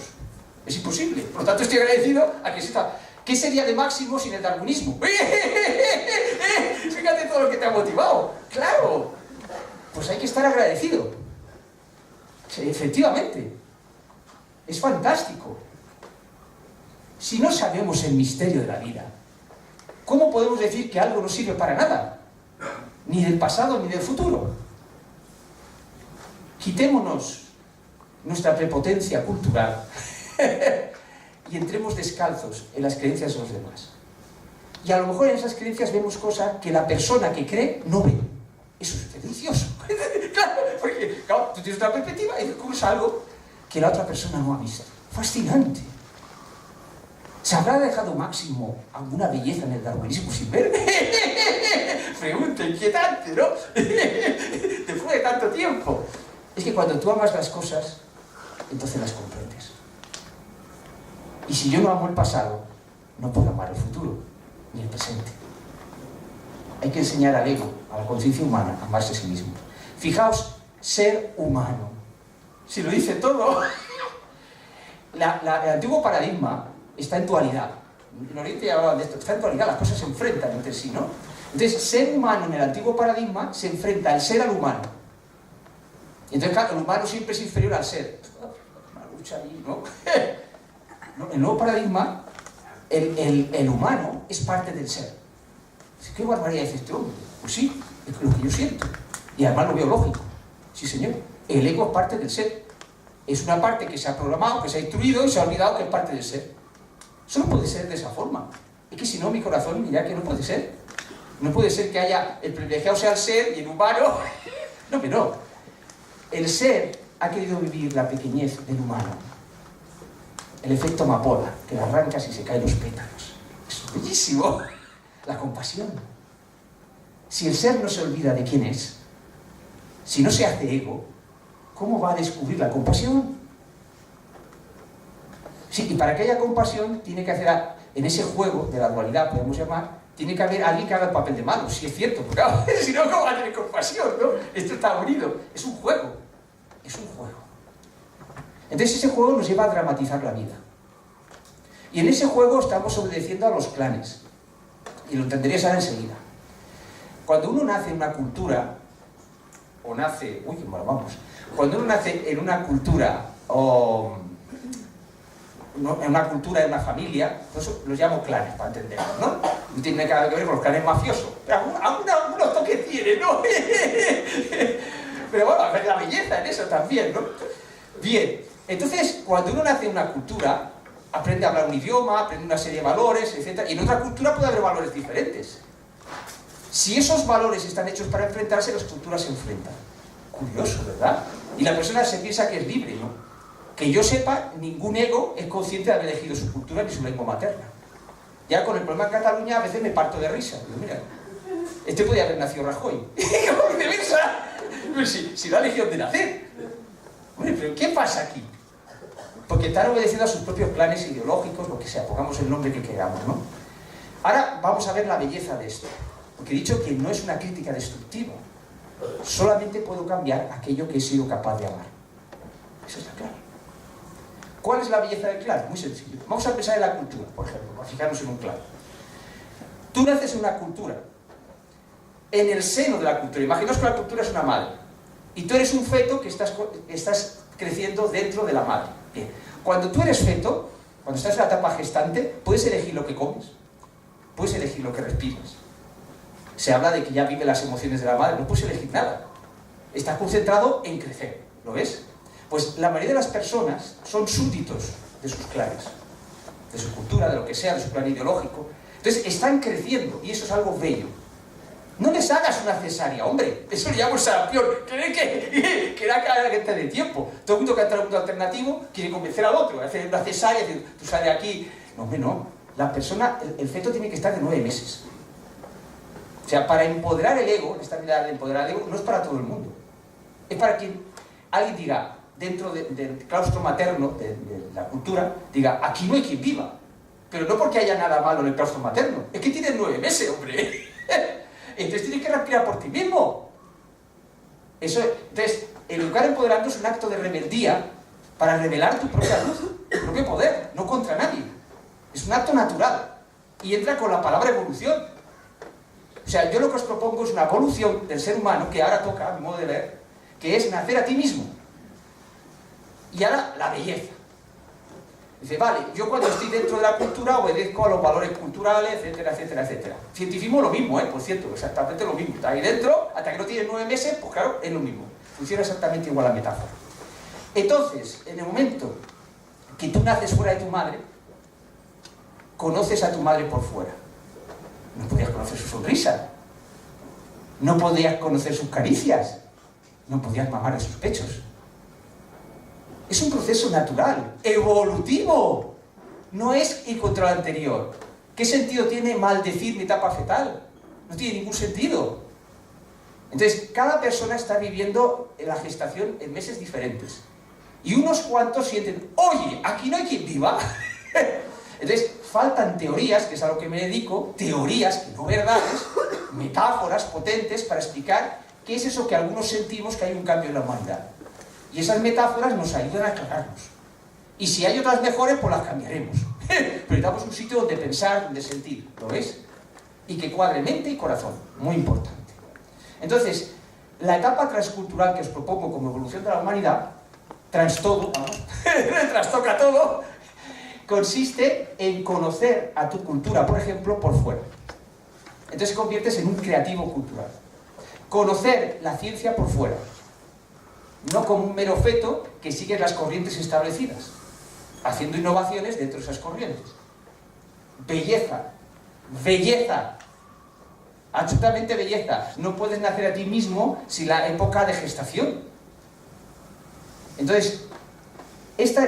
Es imposible. Por lo tanto, estoy agradecido a que exista. ¿Qué sería de Máximo sin el darwinismo? Fíjate todo lo que te ha motivado. ¡Claro! Pues hay que estar agradecido. Sí, efectivamente. Es fantástico. Si no sabemos el misterio de la vida, ¿cómo podemos decir que algo no sirve para nada? Ni del pasado ni del futuro. Quitémonos nuestra prepotencia cultural y entremos descalzos en las creencias de los demás. Y a lo mejor en esas creencias vemos cosas que la persona que cree no ve. Eso es delicioso. Claro, porque claro, tú tienes otra perspectiva y descubres algo que la otra persona no ha visto. Fascinante. ¿Se habrá dejado Máximo alguna belleza en el darwinismo sin ver? Pregunta inquietante, ¿no? Después de tanto tiempo. Es que cuando tú amas las cosas, entonces las comprendes. Y si yo no amo el pasado, no puedo amar el futuro, ni el presente. Hay que enseñar al ego, a la conciencia humana, a amarse a sí mismo. Fijaos, ser humano. Si lo dice todo. El antiguo paradigma está en dualidad. En Oriente ya hablaban de esto, está en dualidad, las cosas se enfrentan entre sí, ¿no? Entonces, ser humano en el antiguo paradigma se enfrenta el ser al humano. Y entonces, claro, el humano siempre es inferior al ser. Una lucha ahí, ¿no? No, el nuevo paradigma, el humano es parte del ser. ¿Qué barbaridad dice este hombre? Pues sí, es lo que yo siento. Y además lo veo lógico. Sí, señor. El ego es parte del ser. Es una parte que se ha programado, que se ha instruido y se ha olvidado que es parte del ser. Eso no puede ser de esa forma. Es que si no, mi corazón dirá que no puede ser. No puede ser que haya el privilegiado sea el ser y el humano. No, que no. El ser ha querido vivir la pequeñez del humano. El efecto amapola, que le arrancas y se caen los pétalos. Es bellísimo. La compasión. Si el ser no se olvida de quién es, si no se hace ego, ¿cómo va a descubrir la compasión? Sí, y para que haya compasión tiene que hacer, en ese juego de la dualidad, podemos llamar, tiene que haber alguien que haga el papel de malo, si es cierto, porque claro, si no, ¿cómo va a tener compasión, no? Esto está unido, es un juego, es un juego. Entonces ese juego nos lleva a dramatizar la vida. Y en ese juego estamos obedeciendo a los clanes, y lo entenderéis ahora enseguida. Cuando uno nace en una cultura, o nace, uy, qué malo vamos, cuando uno nace en una cultura, o en una cultura, en una familia, eso los llamo clanes, para entenderlo, ¿no? No tiene nada que ver con los clanes mafiosos. Algunos toques tiene, ¿no? Pero bueno, a ver la belleza en eso también, ¿no? Bien, entonces, cuando uno nace en una cultura, aprende a hablar un idioma, aprende una serie de valores, etc. Y en otra cultura puede haber valores diferentes. Si esos valores están hechos para enfrentarse, las culturas se enfrentan. Curioso, ¿verdad? Y la persona se piensa que es libre, ¿no? Que yo sepa, ningún ego es consciente de haber elegido su cultura ni su lengua materna. Ya con el problema en Cataluña a veces me parto de risa. Digo, mira, este podía haber nacido Rajoy. ¿De versa? Si lo ha elegido de nacer. Hombre, pero ¿qué pasa aquí? Porque están obedeciendo a sus propios planes ideológicos, lo que sea, pongamos el nombre que queramos, ¿no? Ahora vamos a ver la belleza de esto. Porque he dicho que no es una crítica destructiva. Solamente puedo cambiar aquello que he sido capaz de amar. Eso está claro. ¿Cuál es la belleza del clan? Muy sencillo. Vamos a pensar en la cultura, por ejemplo, para fijarnos en un clan. Tú naces en una cultura. En el seno de la cultura, imaginaos que la cultura es una madre. Y tú eres un feto que estás creciendo dentro de la madre. Bien. Cuando tú eres feto, cuando estás en la etapa gestante, puedes elegir lo que comes. Puedes elegir lo que respiras. Se habla de que ya vive las emociones de la madre. No puedes elegir nada. Estás concentrado en crecer. ¿Lo ves? Pues la mayoría de las personas son súbditos de sus clanes, de su cultura, de lo que sea, de su plan ideológico. Entonces están creciendo y eso es algo bello. No les hagas una cesárea, hombre. Eso le llamo sarampión. ¿Creen que era cada gente de tiempo? Todo el mundo que entra en un mundo alternativo quiere convencer al otro. Hacer una cesárea, decir, tú sales de aquí. No, hombre, no. La persona, el feto tiene que estar de 9 meses. O sea, para empoderar el ego, esta mirada de empoderar el ego, no es para todo el mundo. Es para quien alguien diga, dentro del claustro materno de la cultura, diga, aquí no hay quien viva. Pero no porque haya nada malo en el claustro materno. Es que tienes 9 meses, hombre. Entonces tienes que respirar por ti mismo. Entonces, educar empoderando es un acto de rebeldía para revelar tu propia luz, tu propio poder, no contra nadie. Es un acto natural. Y entra con la palabra evolución. O sea, yo lo que os propongo es una evolución del ser humano, que ahora toca, a mi modo de ver, que es nacer a ti mismo. Y ahora, la belleza. Dice, vale, yo cuando estoy dentro de la cultura obedezco a los valores culturales, etcétera, etcétera, etcétera. Cientifismo lo mismo, por cierto, exactamente lo mismo. Está ahí dentro, hasta que no tienes 9 meses, pues claro, es lo mismo. Funciona exactamente igual la metáfora. Entonces, en el momento que tú naces fuera de tu madre, conoces a tu madre por fuera. No podías conocer su sonrisa. No podías conocer sus caricias. No podías mamar en sus pechos. Es un proceso natural, evolutivo. No es ir contra lo anterior. ¿Qué sentido tiene maldecir mi etapa fetal? No tiene ningún sentido. Entonces, cada persona está viviendo la gestación en meses diferentes. Y unos cuantos sienten, oye, aquí no hay quien viva. Entonces, faltan teorías, que es a lo que me dedico, teorías, que no verdades, metáforas potentes para explicar qué es eso que algunos sentimos que hay un cambio en la humanidad. Y esas metáforas nos ayudan a aclararnos. Y si hay otras mejores, pues las cambiaremos. Pero necesitamos un sitio donde pensar, donde sentir, ¿lo ves? Y que cuadre mente y corazón, muy importante. Entonces, la etapa transcultural que os propongo como evolución de la humanidad, trastoca todo, consiste en conocer a tu cultura, por ejemplo, por fuera. Entonces te conviertes en un creativo cultural. Conocer la ciencia por fuera. No como un mero feto que sigue las corrientes establecidas, haciendo innovaciones dentro de esas corrientes. Belleza. Belleza. Absolutamente belleza. No puedes nacer a ti mismo sin la época de gestación. Entonces,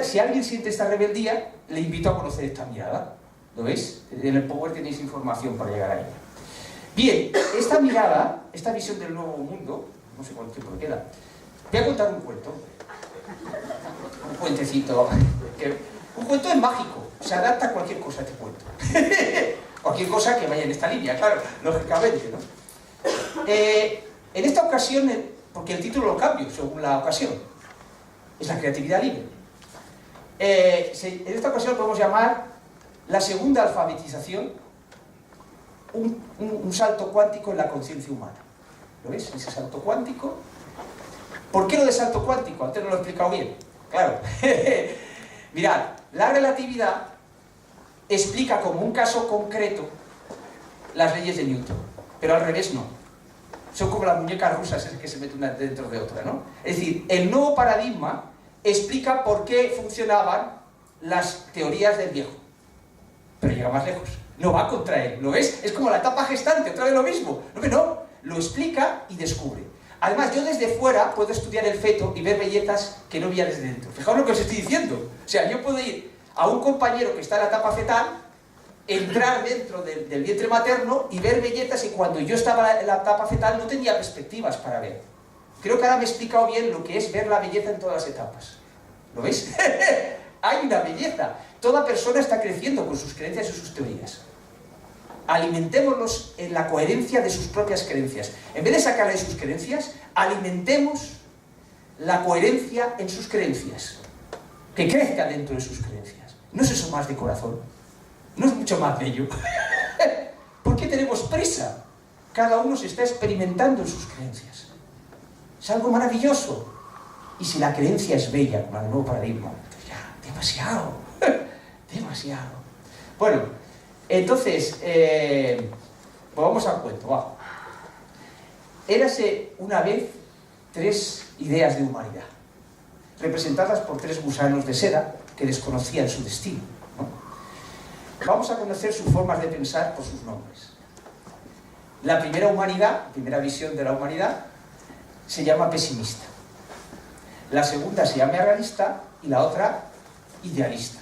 si alguien siente esta rebeldía, le invito a conocer esta mirada. ¿Lo veis? En el Power tenéis información para llegar a ella. Bien, esta mirada, esta visión del nuevo mundo, no sé cuánto tiempo me queda, voy a contar un cuento. cuentecito. Un cuento es mágico, se adapta a cualquier cosa este cuento. Cualquier cosa que vaya en esta línea, claro, lógicamente, ¿no? En esta ocasión, porque el título lo cambio según la ocasión, es la creatividad libre. En esta ocasión lo podemos llamar la segunda alfabetización, un salto cuántico en la conciencia humana. ¿Lo ves? Ese salto cuántico. ¿Por qué lo de salto cuántico? Antes no lo he explicado bien. Claro. Mirad, la relatividad explica como un caso concreto las leyes de Newton, pero al revés no. Son como las muñecas rusas que se meten una dentro de otra, ¿no? Es decir, el nuevo paradigma explica por qué funcionaban las teorías del viejo, pero llega más lejos. No va contra él, ¿lo ves? Es como la etapa gestante, otra vez lo mismo. No, lo explica y descubre. Además, yo desde fuera puedo estudiar el feto y ver bellezas que no veía desde dentro. Fijaos lo que os estoy diciendo. O sea, yo puedo ir a un compañero que está en la etapa fetal, entrar dentro del vientre materno y ver bellezas que cuando yo estaba en la etapa fetal no tenía perspectivas para ver. Creo que ahora me he explicado bien lo que es ver la belleza en todas las etapas. ¿Lo veis? Hay una belleza. Toda persona está creciendo con sus creencias y sus teorías. Alimentémoslos en la coherencia de sus propias creencias. En vez de sacarle de sus creencias, alimentemos la coherencia en sus creencias. Que crezca dentro de sus creencias. ¿No es eso más de corazón? ¿No es mucho más bello? ¿Por qué tenemos prisa? Cada uno se está experimentando en sus creencias. Es algo maravilloso. Y si la creencia es bella, con el nuevo paradigma, ya, demasiado. Demasiado. Bueno, entonces, pues vamos al cuento, va. Érase una vez 3 ideas de humanidad, representadas por 3 gusanos de seda que desconocían su destino, ¿no? Vamos a conocer sus formas de pensar por sus nombres. La primera humanidad, la primera visión de la humanidad, se llama pesimista. La segunda se llama realista y la otra idealista.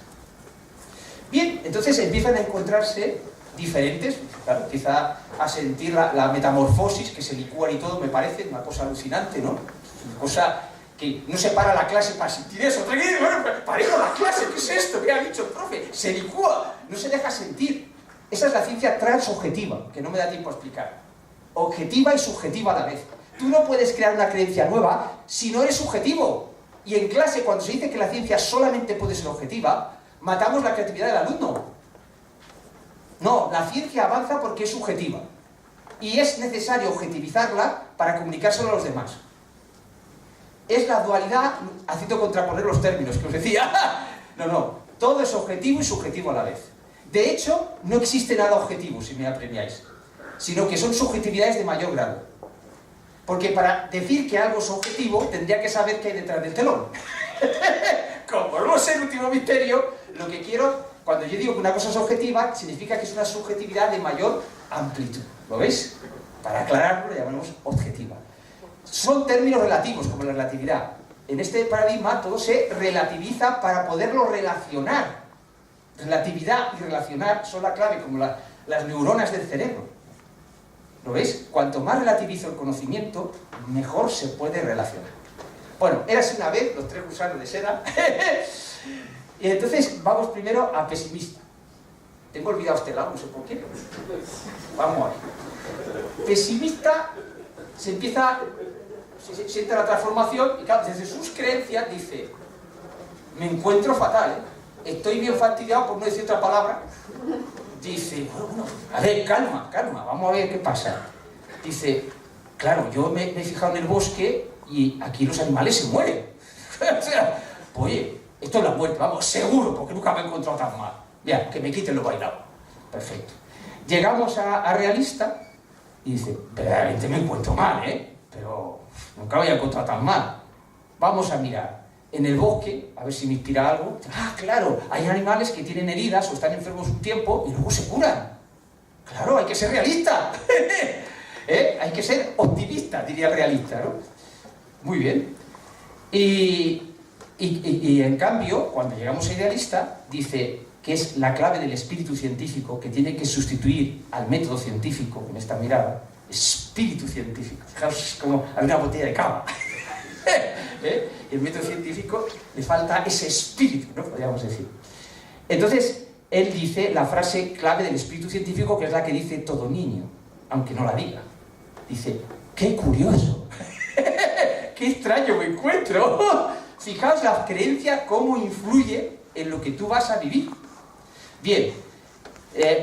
Bien, entonces empiezan a encontrarse diferentes, claro, empieza a sentir la metamorfosis, que se licúan y todo, me parece una cosa alucinante, ¿no? Una cosa que no se para la clase para sentir eso. Tranquilo, bueno, paremos la clase, ¿qué es esto? ¿Qué ha dicho el profe? Se licúa, no se deja sentir. Esa es la ciencia transobjetiva, que no me da tiempo a explicar. Objetiva y subjetiva a la vez. Tú no puedes crear una creencia nueva si no eres subjetivo. Y en clase, cuando se dice que la ciencia solamente puede ser objetiva, matamos la creatividad del alumno. No, la ciencia avanza porque es subjetiva. Y es necesario objetivizarla para comunicárselo a los demás. Es la dualidad, haciendo contraponer los términos que os decía. No, todo es objetivo y subjetivo a la vez. De hecho, no existe nada objetivo, si me apremiáis, sino que son subjetividades de mayor grado. Porque para decir que algo es objetivo, tendría que saber qué hay detrás del telón. Como no sé el último misterio, lo que quiero, cuando yo digo que una cosa es objetiva, significa que es una subjetividad de mayor amplitud. ¿Lo veis? Para aclararlo, le llamamos objetiva. Son términos relativos, como la relatividad. En este paradigma todo se relativiza para poderlo relacionar. Relatividad y relacionar son la clave, como las neuronas del cerebro. ¿Lo veis? Cuanto más relativizo el conocimiento, mejor se puede relacionar. Bueno, érase una vez los 3 gusanos de seda. Y entonces vamos primero a pesimista. Tengo olvidado este lado, no sé por qué. Vamos a ver. Pesimista se siente la transformación y claro, desde sus creencias dice: me encuentro fatal, ¿eh? Estoy bien fastidiado, por no decir otra palabra. Dice, bueno, a ver, calma, vamos a ver qué pasa. Dice, claro, yo me he fijado en el bosque y aquí los animales se mueren. O sea, oye, esto es la muerte, vamos, seguro, porque nunca me he encontrado tan mal. Ya, que me quiten lo bailado. Perfecto. Llegamos a realista y dice, realmente me encuentro mal, ¿eh? Pero nunca me había encontrado tan mal. Vamos a mirar en el bosque, a ver si me inspira algo. Ah, claro, hay animales que tienen heridas o están enfermos un tiempo y luego se curan. Claro, hay que ser realista. Hay que ser optimista, diría realista, ¿no? Muy bien. Y en cambio, cuando llegamos a idealista, dice que es la clave del espíritu científico que tiene que sustituir al método científico en esta mirada. Espíritu científico. Fijaos, es como hay una botella de cava. el método científico le falta ese espíritu, ¿no? Podríamos decir. Entonces, él dice la frase clave del espíritu científico, que es la que dice todo niño, aunque no la diga. Dice, ¡qué curioso! ¡Qué extraño me encuentro! Fijaos la creencia cómo influye en lo que tú vas a vivir. Bien,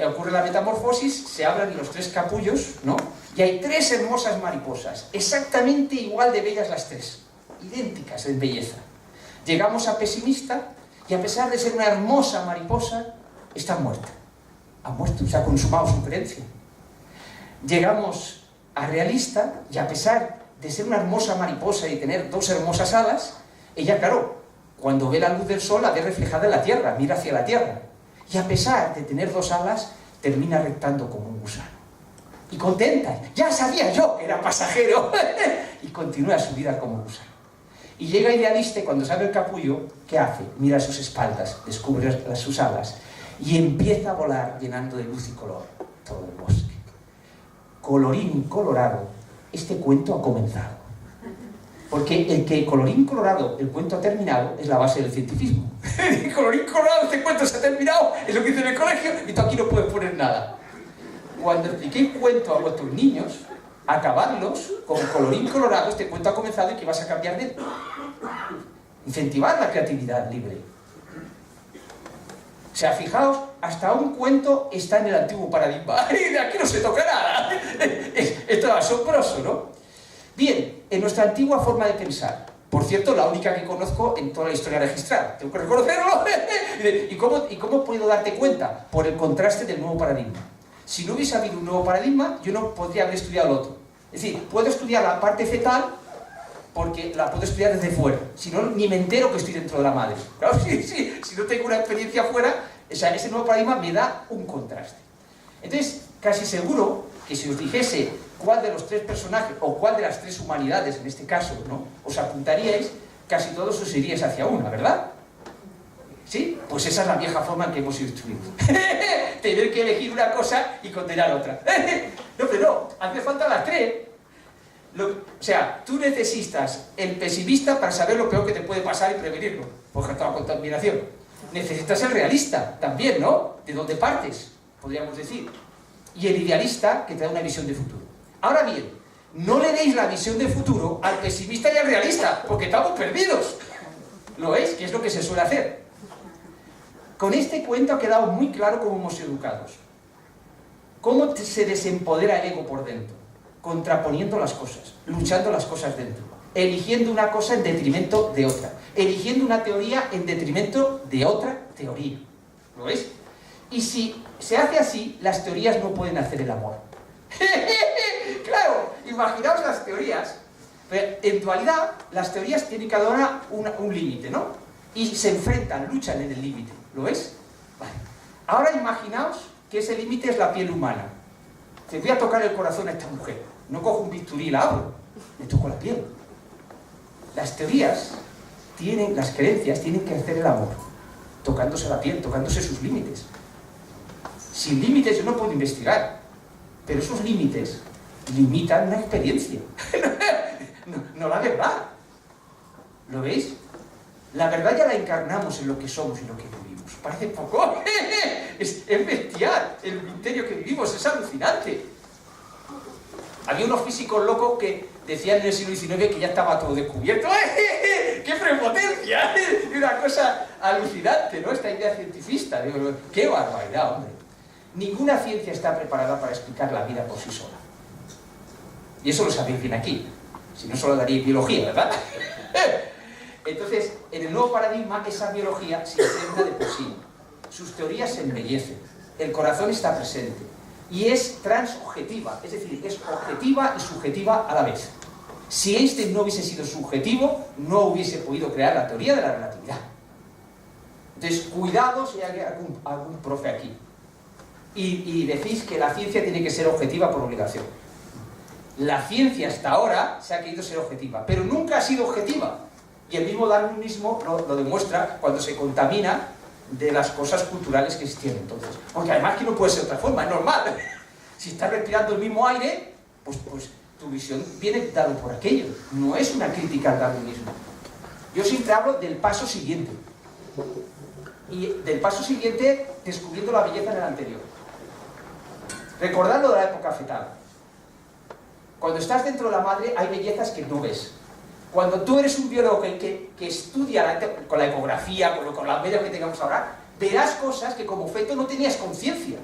ocurre la metamorfosis, se abren los 3 capullos, ¿no? Y hay 3 hermosas mariposas, exactamente igual de bellas las 3, idénticas en belleza. Llegamos a pesimista y a pesar de ser una hermosa mariposa, está muerta. Ha muerto, se ha consumado su creencia. Llegamos a realista y a pesar de ser una hermosa mariposa y tener 2 hermosas alas, ella, claro, cuando ve la luz del sol la ve reflejada en la tierra, mira hacia la tierra. Y a pesar de tener 2 alas, termina rectando como un gusano. Y contenta, ya sabía yo que era pasajero. Y continúa su vida como gusano. Y llega idealista y cuando sale el capullo, ¿qué hace? Mira sus espaldas, descubre sus alas y empieza a volar llenando de luz y color todo el bosque. Colorín colorado, este cuento ha comenzado. Porque el que colorín colorado, el cuento ha terminado, es la base del cientifismo. Colorín colorado, este cuento se ha terminado, es lo que dice en el colegio, y tú aquí no puedes poner nada. Cuando expliqué el cuento a vuestros niños, acabarlos con colorín colorado, este cuento ha comenzado y que vas a cambiar de él. Incentivar la creatividad libre. O sea, fijaos, hasta un cuento está en el antiguo paradigma. De aquí no se toca nada. Esto es asombroso, ¿no? Bien, en nuestra antigua forma de pensar, por cierto, la única que conozco en toda la historia registrada, tengo que reconocerlo. ¿Y cómo puedo darte cuenta? Por el contraste del nuevo paradigma. Si no hubiese habido un nuevo paradigma, yo no podría haber estudiado el otro. Es decir, puedo estudiar la parte fetal porque la puedo estudiar desde fuera. Si no, ni me entero que estoy dentro de la madre. Claro, si no tengo una experiencia fuera, o sea, ese nuevo paradigma me da un contraste. Entonces, casi seguro que si os dijese cuál de los 3 personajes, o cuál de las 3 humanidades, en este caso, ¿no?, os apuntaríais, casi todos os iríais hacia una, ¿verdad? ¿Sí? Pues esa es la vieja forma en que hemos ido instruidos. Tener que elegir una cosa y condenar otra. No, pero no, hace falta las 3. O sea, tú necesitas el pesimista para saber lo peor que te puede pasar y prevenirlo, por ejemplo, la contaminación. Necesitas el realista también, ¿no? De dónde partes, podríamos decir. Y el idealista, que te da una visión de futuro. Ahora bien, no le deis la visión de futuro al pesimista y al realista, porque estamos perdidos. ¿Lo veis? Que es lo que se suele hacer. Con este cuento ha quedado muy claro cómo hemos sido educados. Cómo se desempodera el ego por dentro, contraponiendo las cosas, luchando las cosas dentro, eligiendo una cosa en detrimento de otra, eligiendo una teoría en detrimento de otra teoría. ¿Lo veis? Y si se hace así, las teorías no pueden hacer el amor. Claro, imaginaos las teorías. Pero en dualidad, las teorías tienen cada una un límite, ¿no? Y se enfrentan, luchan en el límite. ¿Lo ves? Vale. Ahora imaginaos que ese límite es la piel humana. Te voy a tocar el corazón a esta mujer. No cojo un bisturí y la abro. Le toco la piel. Las teorías las creencias tienen que hacer el amor. Tocándose la piel, tocándose sus límites. Sin límites yo no puedo investigar. Pero esos límites limitan una experiencia. No la verdad. ¿Lo veis? La verdad ya la encarnamos en lo que somos y lo que vivimos. Parece poco. Es bestial. El misterio que vivimos es alucinante. Había unos físicos locos que decían en el siglo XIX que ya estaba todo descubierto. ¡Qué prepotencia! Una cosa alucinante, ¿no? Esta idea cientifista. ¡Qué barbaridad, hombre! Ninguna ciencia está preparada para explicar la vida por sí sola. Y eso lo sabéis bien aquí. Si no, solo daría biología, ¿verdad? Entonces, en el nuevo paradigma, esa biología se impregna de por sí. Sus teorías se embellecen. El corazón está presente. Y es transobjetiva, es decir, es objetiva y subjetiva a la vez. Si Einstein no hubiese sido subjetivo, no hubiese podido crear la teoría de la relatividad. Entonces, cuidado si hay algún profe aquí. Y decís que la ciencia tiene que ser objetiva por obligación. La ciencia hasta ahora se ha querido ser objetiva, pero nunca ha sido objetiva. Y el mismo darwinismo lo demuestra cuando se contamina de las cosas culturales que existían entonces. Porque además que no puede ser de otra forma, es normal. Si estás respirando el mismo aire, pues tu visión viene dado por aquello. No es una crítica al darwinismo. Yo siempre hablo del paso siguiente. Y del paso siguiente, descubriendo la belleza en el anterior. Recordando de la época fetal. Cuando estás dentro de la madre, hay bellezas que no ves. Cuando tú eres un biólogo que estudia con la ecografía, con las medidas que tengamos ahora, verás cosas que como feto no tenías conciencia.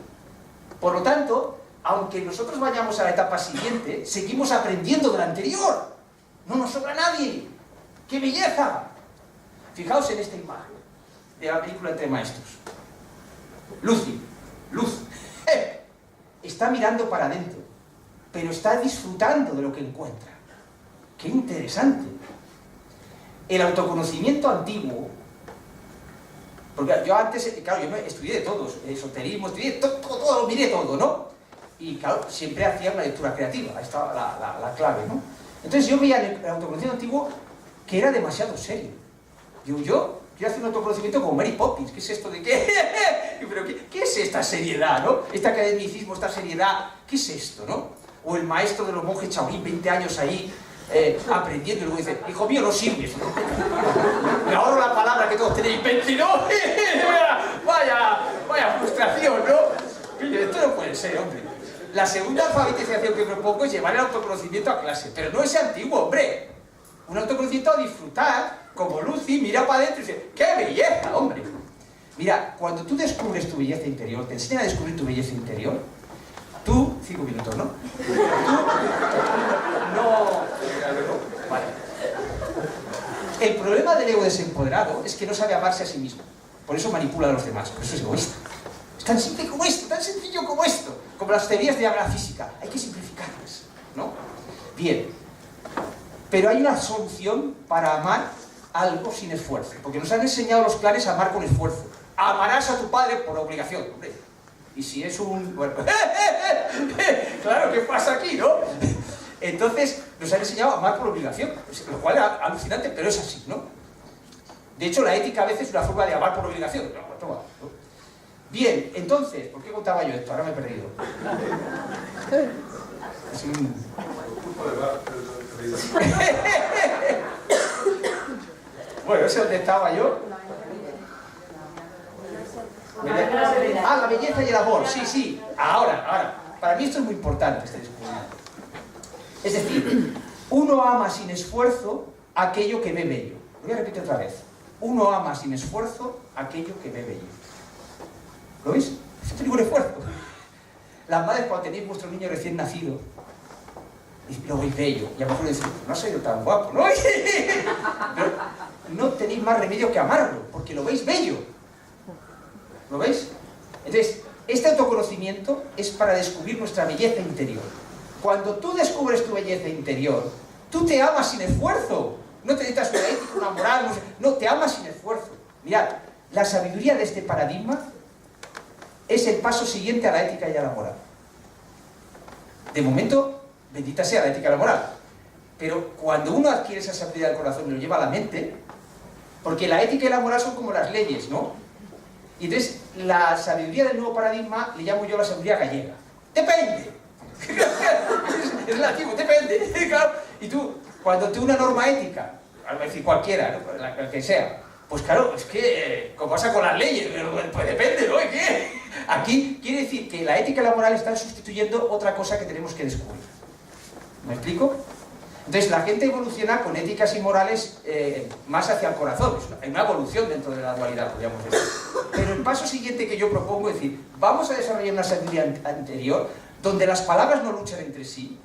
Por lo tanto, aunque nosotros vayamos a la etapa siguiente, seguimos aprendiendo de la anterior. No nos sobra nadie. ¡Qué belleza! Fijaos en esta imagen de la película Entre Maestros. Lucy, Luz, está mirando para adentro, pero está disfrutando de lo que encuentra. ¡Qué interesante! El autoconocimiento antiguo, porque yo antes, claro, yo estudié de todos, esoterismo, estudié todo, miré todo, ¿no? Y claro, siempre hacía una lectura creativa, ahí estaba la clave, ¿no? Entonces yo veía el autoconocimiento antiguo que era demasiado serio. Yo hacía un autoconocimiento como Mary Poppins. ¿Qué es esto de qué? ¿Pero qué es esta seriedad, no? Este academicismo, esta seriedad, ¿qué es esto, no? O el maestro de los monjes Shaolin, 20 años ahí, aprendiendo, y luego dice, hijo mío, no sirves. Me ahorro la palabra que todos tenéis, 20, ¿no? Vaya frustración, ¿no? Esto no puede ser, hombre. La segunda alfabetización que propongo es llevar el autoconocimiento a clase, pero no ese antiguo, hombre. Un autoconocimiento a disfrutar, como Lucy, mira para adentro y dice, ¡qué belleza, hombre! Mira, cuando tú descubres tu belleza interior, te enseñan a descubrir tu belleza interior, tú, 5 minutos, ¿no? Tú, no... Vale. El problema del ego desempoderado es que no sabe amarse a sí mismo. Por eso manipula a los demás, por eso es egoísta. Es tan simple como esto, tan sencillo como esto. Como las teorías de la física, hay que simplificarlas, ¿no? Bien. Pero hay una solución para amar algo sin esfuerzo. Porque nos han enseñado los clanes a amar con esfuerzo. Amarás a tu padre por obligación, hombre. Y si es un... Bueno, claro, ¿qué pasa aquí, no? Entonces, nos han enseñado a amar por obligación. Lo cual es alucinante, pero es así, ¿no? De hecho, la ética a veces es una forma de amar por obligación. ¿No? Bien, entonces, ¿por qué contaba yo esto? Ahora me he perdido. Es un... Bueno, ¿es donde estaba yo? La belleza y el amor, sí. Ahora. Para mí esto es muy importante, este descubrimiento. Es decir, uno ama sin esfuerzo aquello que ve bello. Lo voy a repetir otra vez. Uno ama sin esfuerzo aquello que ve bello. ¿Lo veis? No ningún esfuerzo. Las madres, cuando tenéis vuestro niño recién nacido, lo veis bello, y a lo mejor decís, no ha sido tan guapo, ¿no? Pero no tenéis más remedio que amarlo, porque lo veis bello. ¿Lo veis? Entonces, este autoconocimiento es para descubrir nuestra belleza interior. Cuando tú descubres tu belleza interior, tú te amas sin esfuerzo. No te necesitas una ética, una moral, no, te amas sin esfuerzo. Mirad, la sabiduría de este paradigma es el paso siguiente a la ética y a la moral. De momento, bendita sea la ética y la moral. Pero cuando uno adquiere esa sabiduría del corazón y lo lleva a la mente, porque la ética y la moral son como las leyes, ¿no? Y entonces, la sabiduría del nuevo paradigma le llamo yo la sabiduría gallega. ¡Depende! Es relativo, depende. Y tú, cuando tú una norma ética, a decir cualquiera, ¿no? La que sea, pues claro, es que, como pasa con las leyes, pues depende, ¿no? ¿Qué? Aquí quiere decir que la ética y la moral están sustituyendo otra cosa que tenemos que descubrir. ¿Me explico? Entonces la gente evoluciona con éticas y morales más hacia el corazón. Hay una evolución dentro de la dualidad, podríamos decir. Pero el paso siguiente que yo propongo es decir, vamos a desarrollar una sabiduría anterior donde las palabras no luchan entre sí,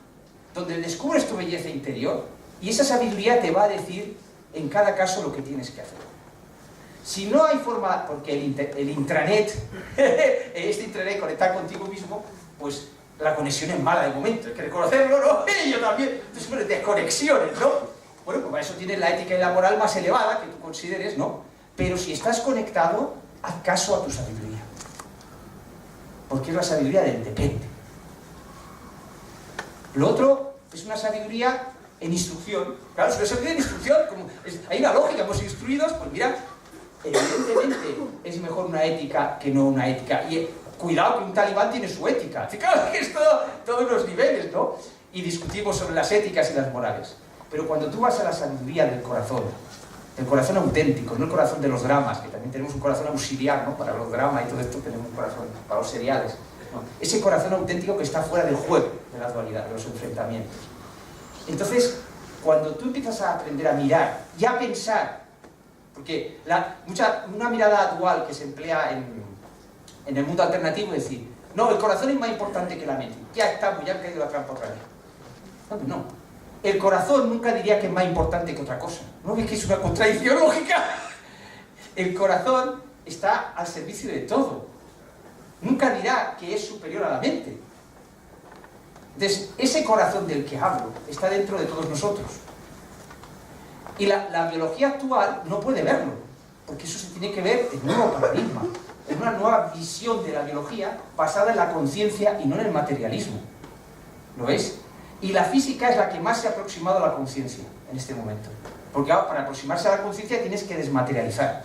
donde descubres tu belleza interior y esa sabiduría te va a decir en cada caso lo que tienes que hacer. Si no hay forma, porque el intranet, este intranet conectar contigo mismo, pues la conexión es mala de momento, hay que reconocerlo, ¿no? Y yo también, entonces desconexiones, ¿no? Bueno, pues para eso tienes la ética y la moral más elevada que tú consideres, ¿no? Pero si estás conectado, haz caso a tu sabiduría. Porque es la sabiduría del depende. Lo otro es una sabiduría en instrucción. Claro, es una sabiduría en instrucción, hay una lógica, hemos instruidos, pues mira, evidentemente es mejor una ética que no una ética. Y cuidado que un talibán tiene su ética. Claro que es todos los niveles, ¿no? Y discutimos sobre las éticas y las morales. Pero cuando tú vas a la sabiduría del corazón, del corazón auténtico, no el corazón de los dramas, que también tenemos un corazón auxiliar, ¿no? Para los dramas y todo esto tenemos un corazón para los seriales, ¿no? Ese corazón auténtico que está fuera del juego, de la dualidad, de los enfrentamientos. Entonces, cuando tú empiezas a aprender a mirar y a pensar, porque una mirada dual que se emplea en el mundo alternativo es decir, no, el corazón es más importante que la mente, ya estamos, ya han caído la trampa otra vez. No, el corazón nunca diría que es más importante que otra cosa. ¿No ves que es una contradicción lógica? El corazón está al servicio de todo. Nunca dirá que es superior a la mente. Entonces, ese corazón del que hablo está dentro de todos nosotros. Y la biología actual no puede verlo, porque eso se tiene que ver en un nuevo paradigma, en una nueva visión de la biología basada en la conciencia y no en el materialismo. ¿Lo veis? Y la física es la que más se ha aproximado a la conciencia en este momento. Porque para aproximarse a la conciencia tienes que desmaterializar.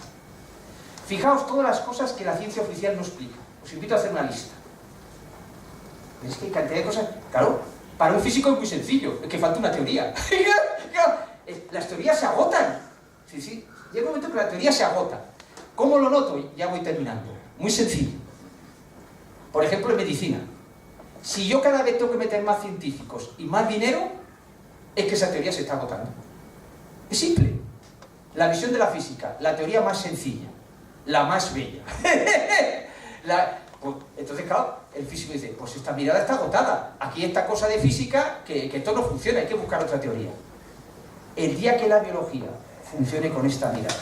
Fijaos todas las cosas que la ciencia oficial no explica. Os invito a hacer una lista. ¿Veis que hay cantidad de cosas? Claro, para un físico es muy sencillo, es que falta una teoría. Las teorías se agotan. Sí, sí. Llega un momento que la teoría se agota. ¿Cómo lo noto? Ya voy terminando. Muy sencillo. Por ejemplo, en medicina. Si yo cada vez tengo que meter más científicos y más dinero, es que esa teoría se está agotando. Es simple. La visión de la física, la teoría más sencilla, la más bella. Entonces, claro, el físico dice, pues esta mirada está agotada. Aquí esta cosa de física, que esto no funciona, hay que buscar otra teoría. El día que la biología funcione con esta mirada,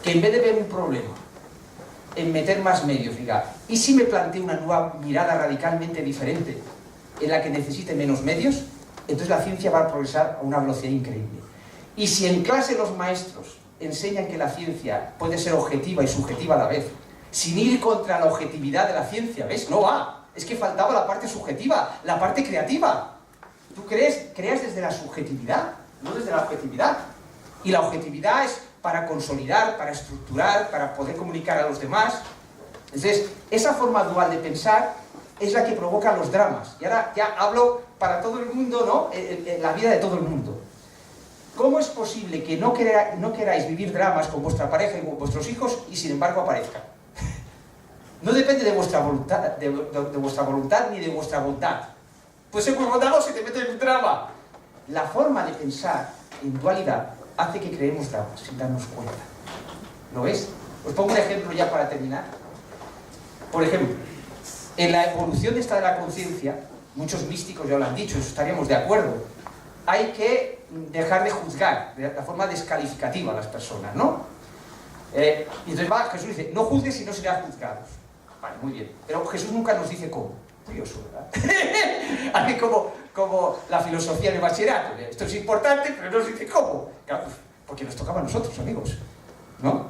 que en vez de ver un problema, en meter más medios, diga, ¿y si me planteo una nueva mirada radicalmente diferente, en la que necesite menos medios? Entonces la ciencia va a progresar a una velocidad increíble. Y si en clase los maestros enseñan que la ciencia puede ser objetiva y subjetiva a la vez, sin ir contra la objetividad de la ciencia, ¿ves? No va. Es que faltaba la parte subjetiva, la parte creativa. Tú creas desde la subjetividad, no desde la objetividad. Y la objetividad es para consolidar, para estructurar, para poder comunicar a los demás. Entonces, esa forma dual de pensar es la que provoca los dramas. Y ahora ya hablo para todo el mundo, ¿no? En la vida de todo el mundo. ¿Cómo es posible que no queráis vivir dramas con vuestra pareja y con vuestros hijos y sin embargo aparezcan? No depende de vuestra voluntad, de vuestra voluntad ni de vuestra bondad. Puede ser muy bondadoso si te metes en un drama. La forma de pensar en dualidad hace que creemos dramas sin darnos cuenta. ¿Lo ves? Os pongo un ejemplo ya para terminar. Por ejemplo, en la evolución esta de la conciencia, muchos místicos ya lo han dicho, estaríamos de acuerdo, hay que dejar de juzgar de la forma descalificativa a las personas, ¿no? Y entonces Jesús dice, no juzgues y no serás juzgados. Vale, muy bien. Pero Jesús nunca nos dice cómo. Curioso, ¿verdad? Así como la filosofía en el bachillerato. Esto es importante, pero no nos dice cómo. Claro, porque nos tocaba a nosotros, amigos. ¿No?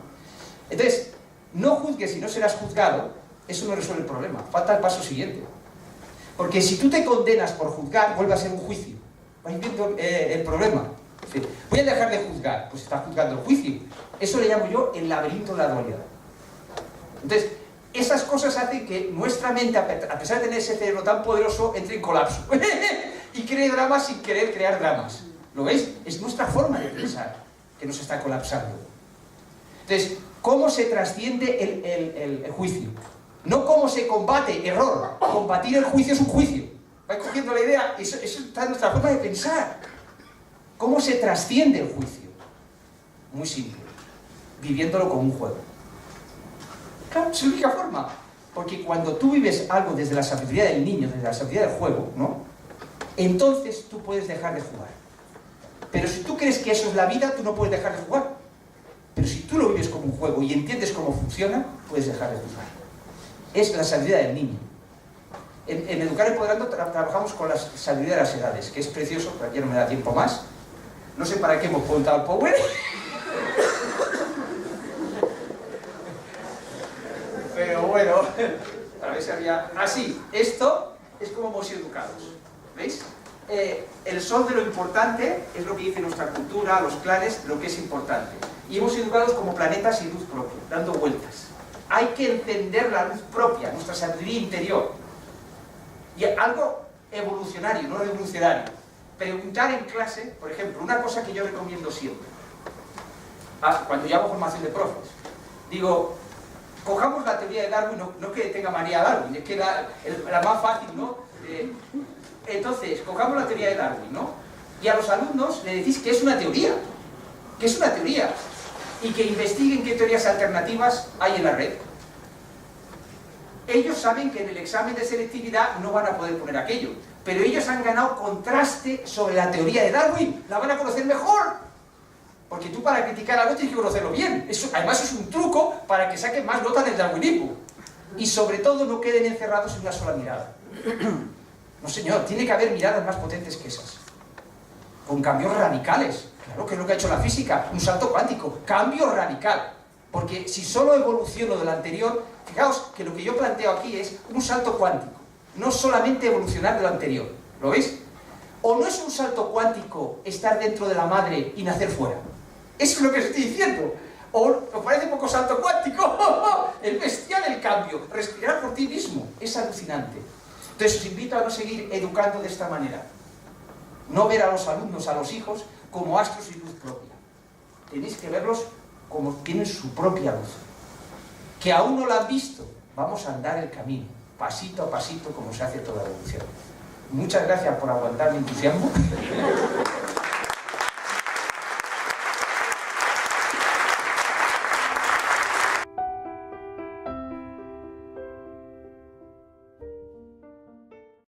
Entonces, no juzgues y no serás juzgado, eso no resuelve el problema. Falta el paso siguiente. Porque si tú te condenas por juzgar, vuelve a ser un juicio. ¿Vais viendo el problema? Sí. Voy a dejar de juzgar. Pues está juzgando el juicio. Eso le llamo yo el laberinto de la dualidad. Entonces, esas cosas hacen que nuestra mente, a pesar de tener ese cerebro tan poderoso, entre en colapso. Y cree dramas sin querer crear dramas. ¿Lo veis? Es nuestra forma de pensar que nos está colapsando. Entonces, ¿cómo se trasciende el juicio? No cómo se combate, error. Combatir el juicio es un juicio. ¿Vais cogiendo la idea? Eso está en nuestra forma de pensar. ¿Cómo se trasciende el juicio? Muy simple. Viviéndolo como un juego. Claro, es la única forma. Porque cuando tú vives algo desde la sabiduría del niño, desde la sabiduría del juego, ¿no? Entonces tú puedes dejar de jugar. Pero si tú crees que eso es la vida, tú no puedes dejar de jugar. Pero si tú lo vives como un juego y entiendes cómo funciona, puedes dejar de jugar. Es la sabiduría del niño. En Educar Empoderando trabajamos con la sabiduría de las edades, que es precioso, pero ya no me da tiempo más. No sé para qué hemos montado el Power. Pero bueno, a ver si había... Así, esto es como hemos sido educados. ¿Veis? El sol de lo importante es lo que dice nuestra cultura, los clanes, lo que es importante. Y hemos sido educados como planetas sin luz propia, dando vueltas. Hay que encender la luz propia, nuestra sabiduría interior. Y algo evolucionario, no revolucionario. Preguntar en clase, por ejemplo, una cosa que yo recomiendo siempre. cuando yo hago formación de profes. Digo, cojamos la teoría de Darwin, no que tenga manía Darwin, es que la más fácil, ¿no? Entonces, cojamos la teoría de Darwin, ¿no? Y a los alumnos le decís que es una teoría, y que investiguen qué teorías alternativas hay en la red. Ellos saben que en el examen de selectividad no van a poder poner aquello, pero ellos han ganado contraste sobre la teoría de Darwin, la van a conocer mejor. Porque tú para criticar algo tienes que conocerlo bien. Además es un truco para que saquen más notas del darwinismo. Y sobre todo no queden encerrados en una sola mirada. No señor, tiene que haber miradas más potentes que esas. Con cambios radicales. Claro que es lo que ha hecho la física, un salto cuántico. Cambio radical. Porque si solo evoluciono de lo anterior, fijaos que lo que yo planteo aquí es un salto cuántico. No solamente evolucionar de lo anterior. ¿Lo veis? ¿O no es un salto cuántico estar dentro de la madre y nacer fuera? Eso es lo que os estoy diciendo. ¿O os parece poco salto cuántico? El bestial del cambio. Respirar por ti mismo. Es alucinante. Entonces os invito a no seguir educando de esta manera. No ver a los alumnos, a los hijos, como astros y luz propia. Tenéis que verlos como tienen su propia luz. Que aún no la han visto. Vamos a andar el camino, pasito a pasito, como se hace toda la evolución. Muchas gracias por aguantar mi entusiasmo.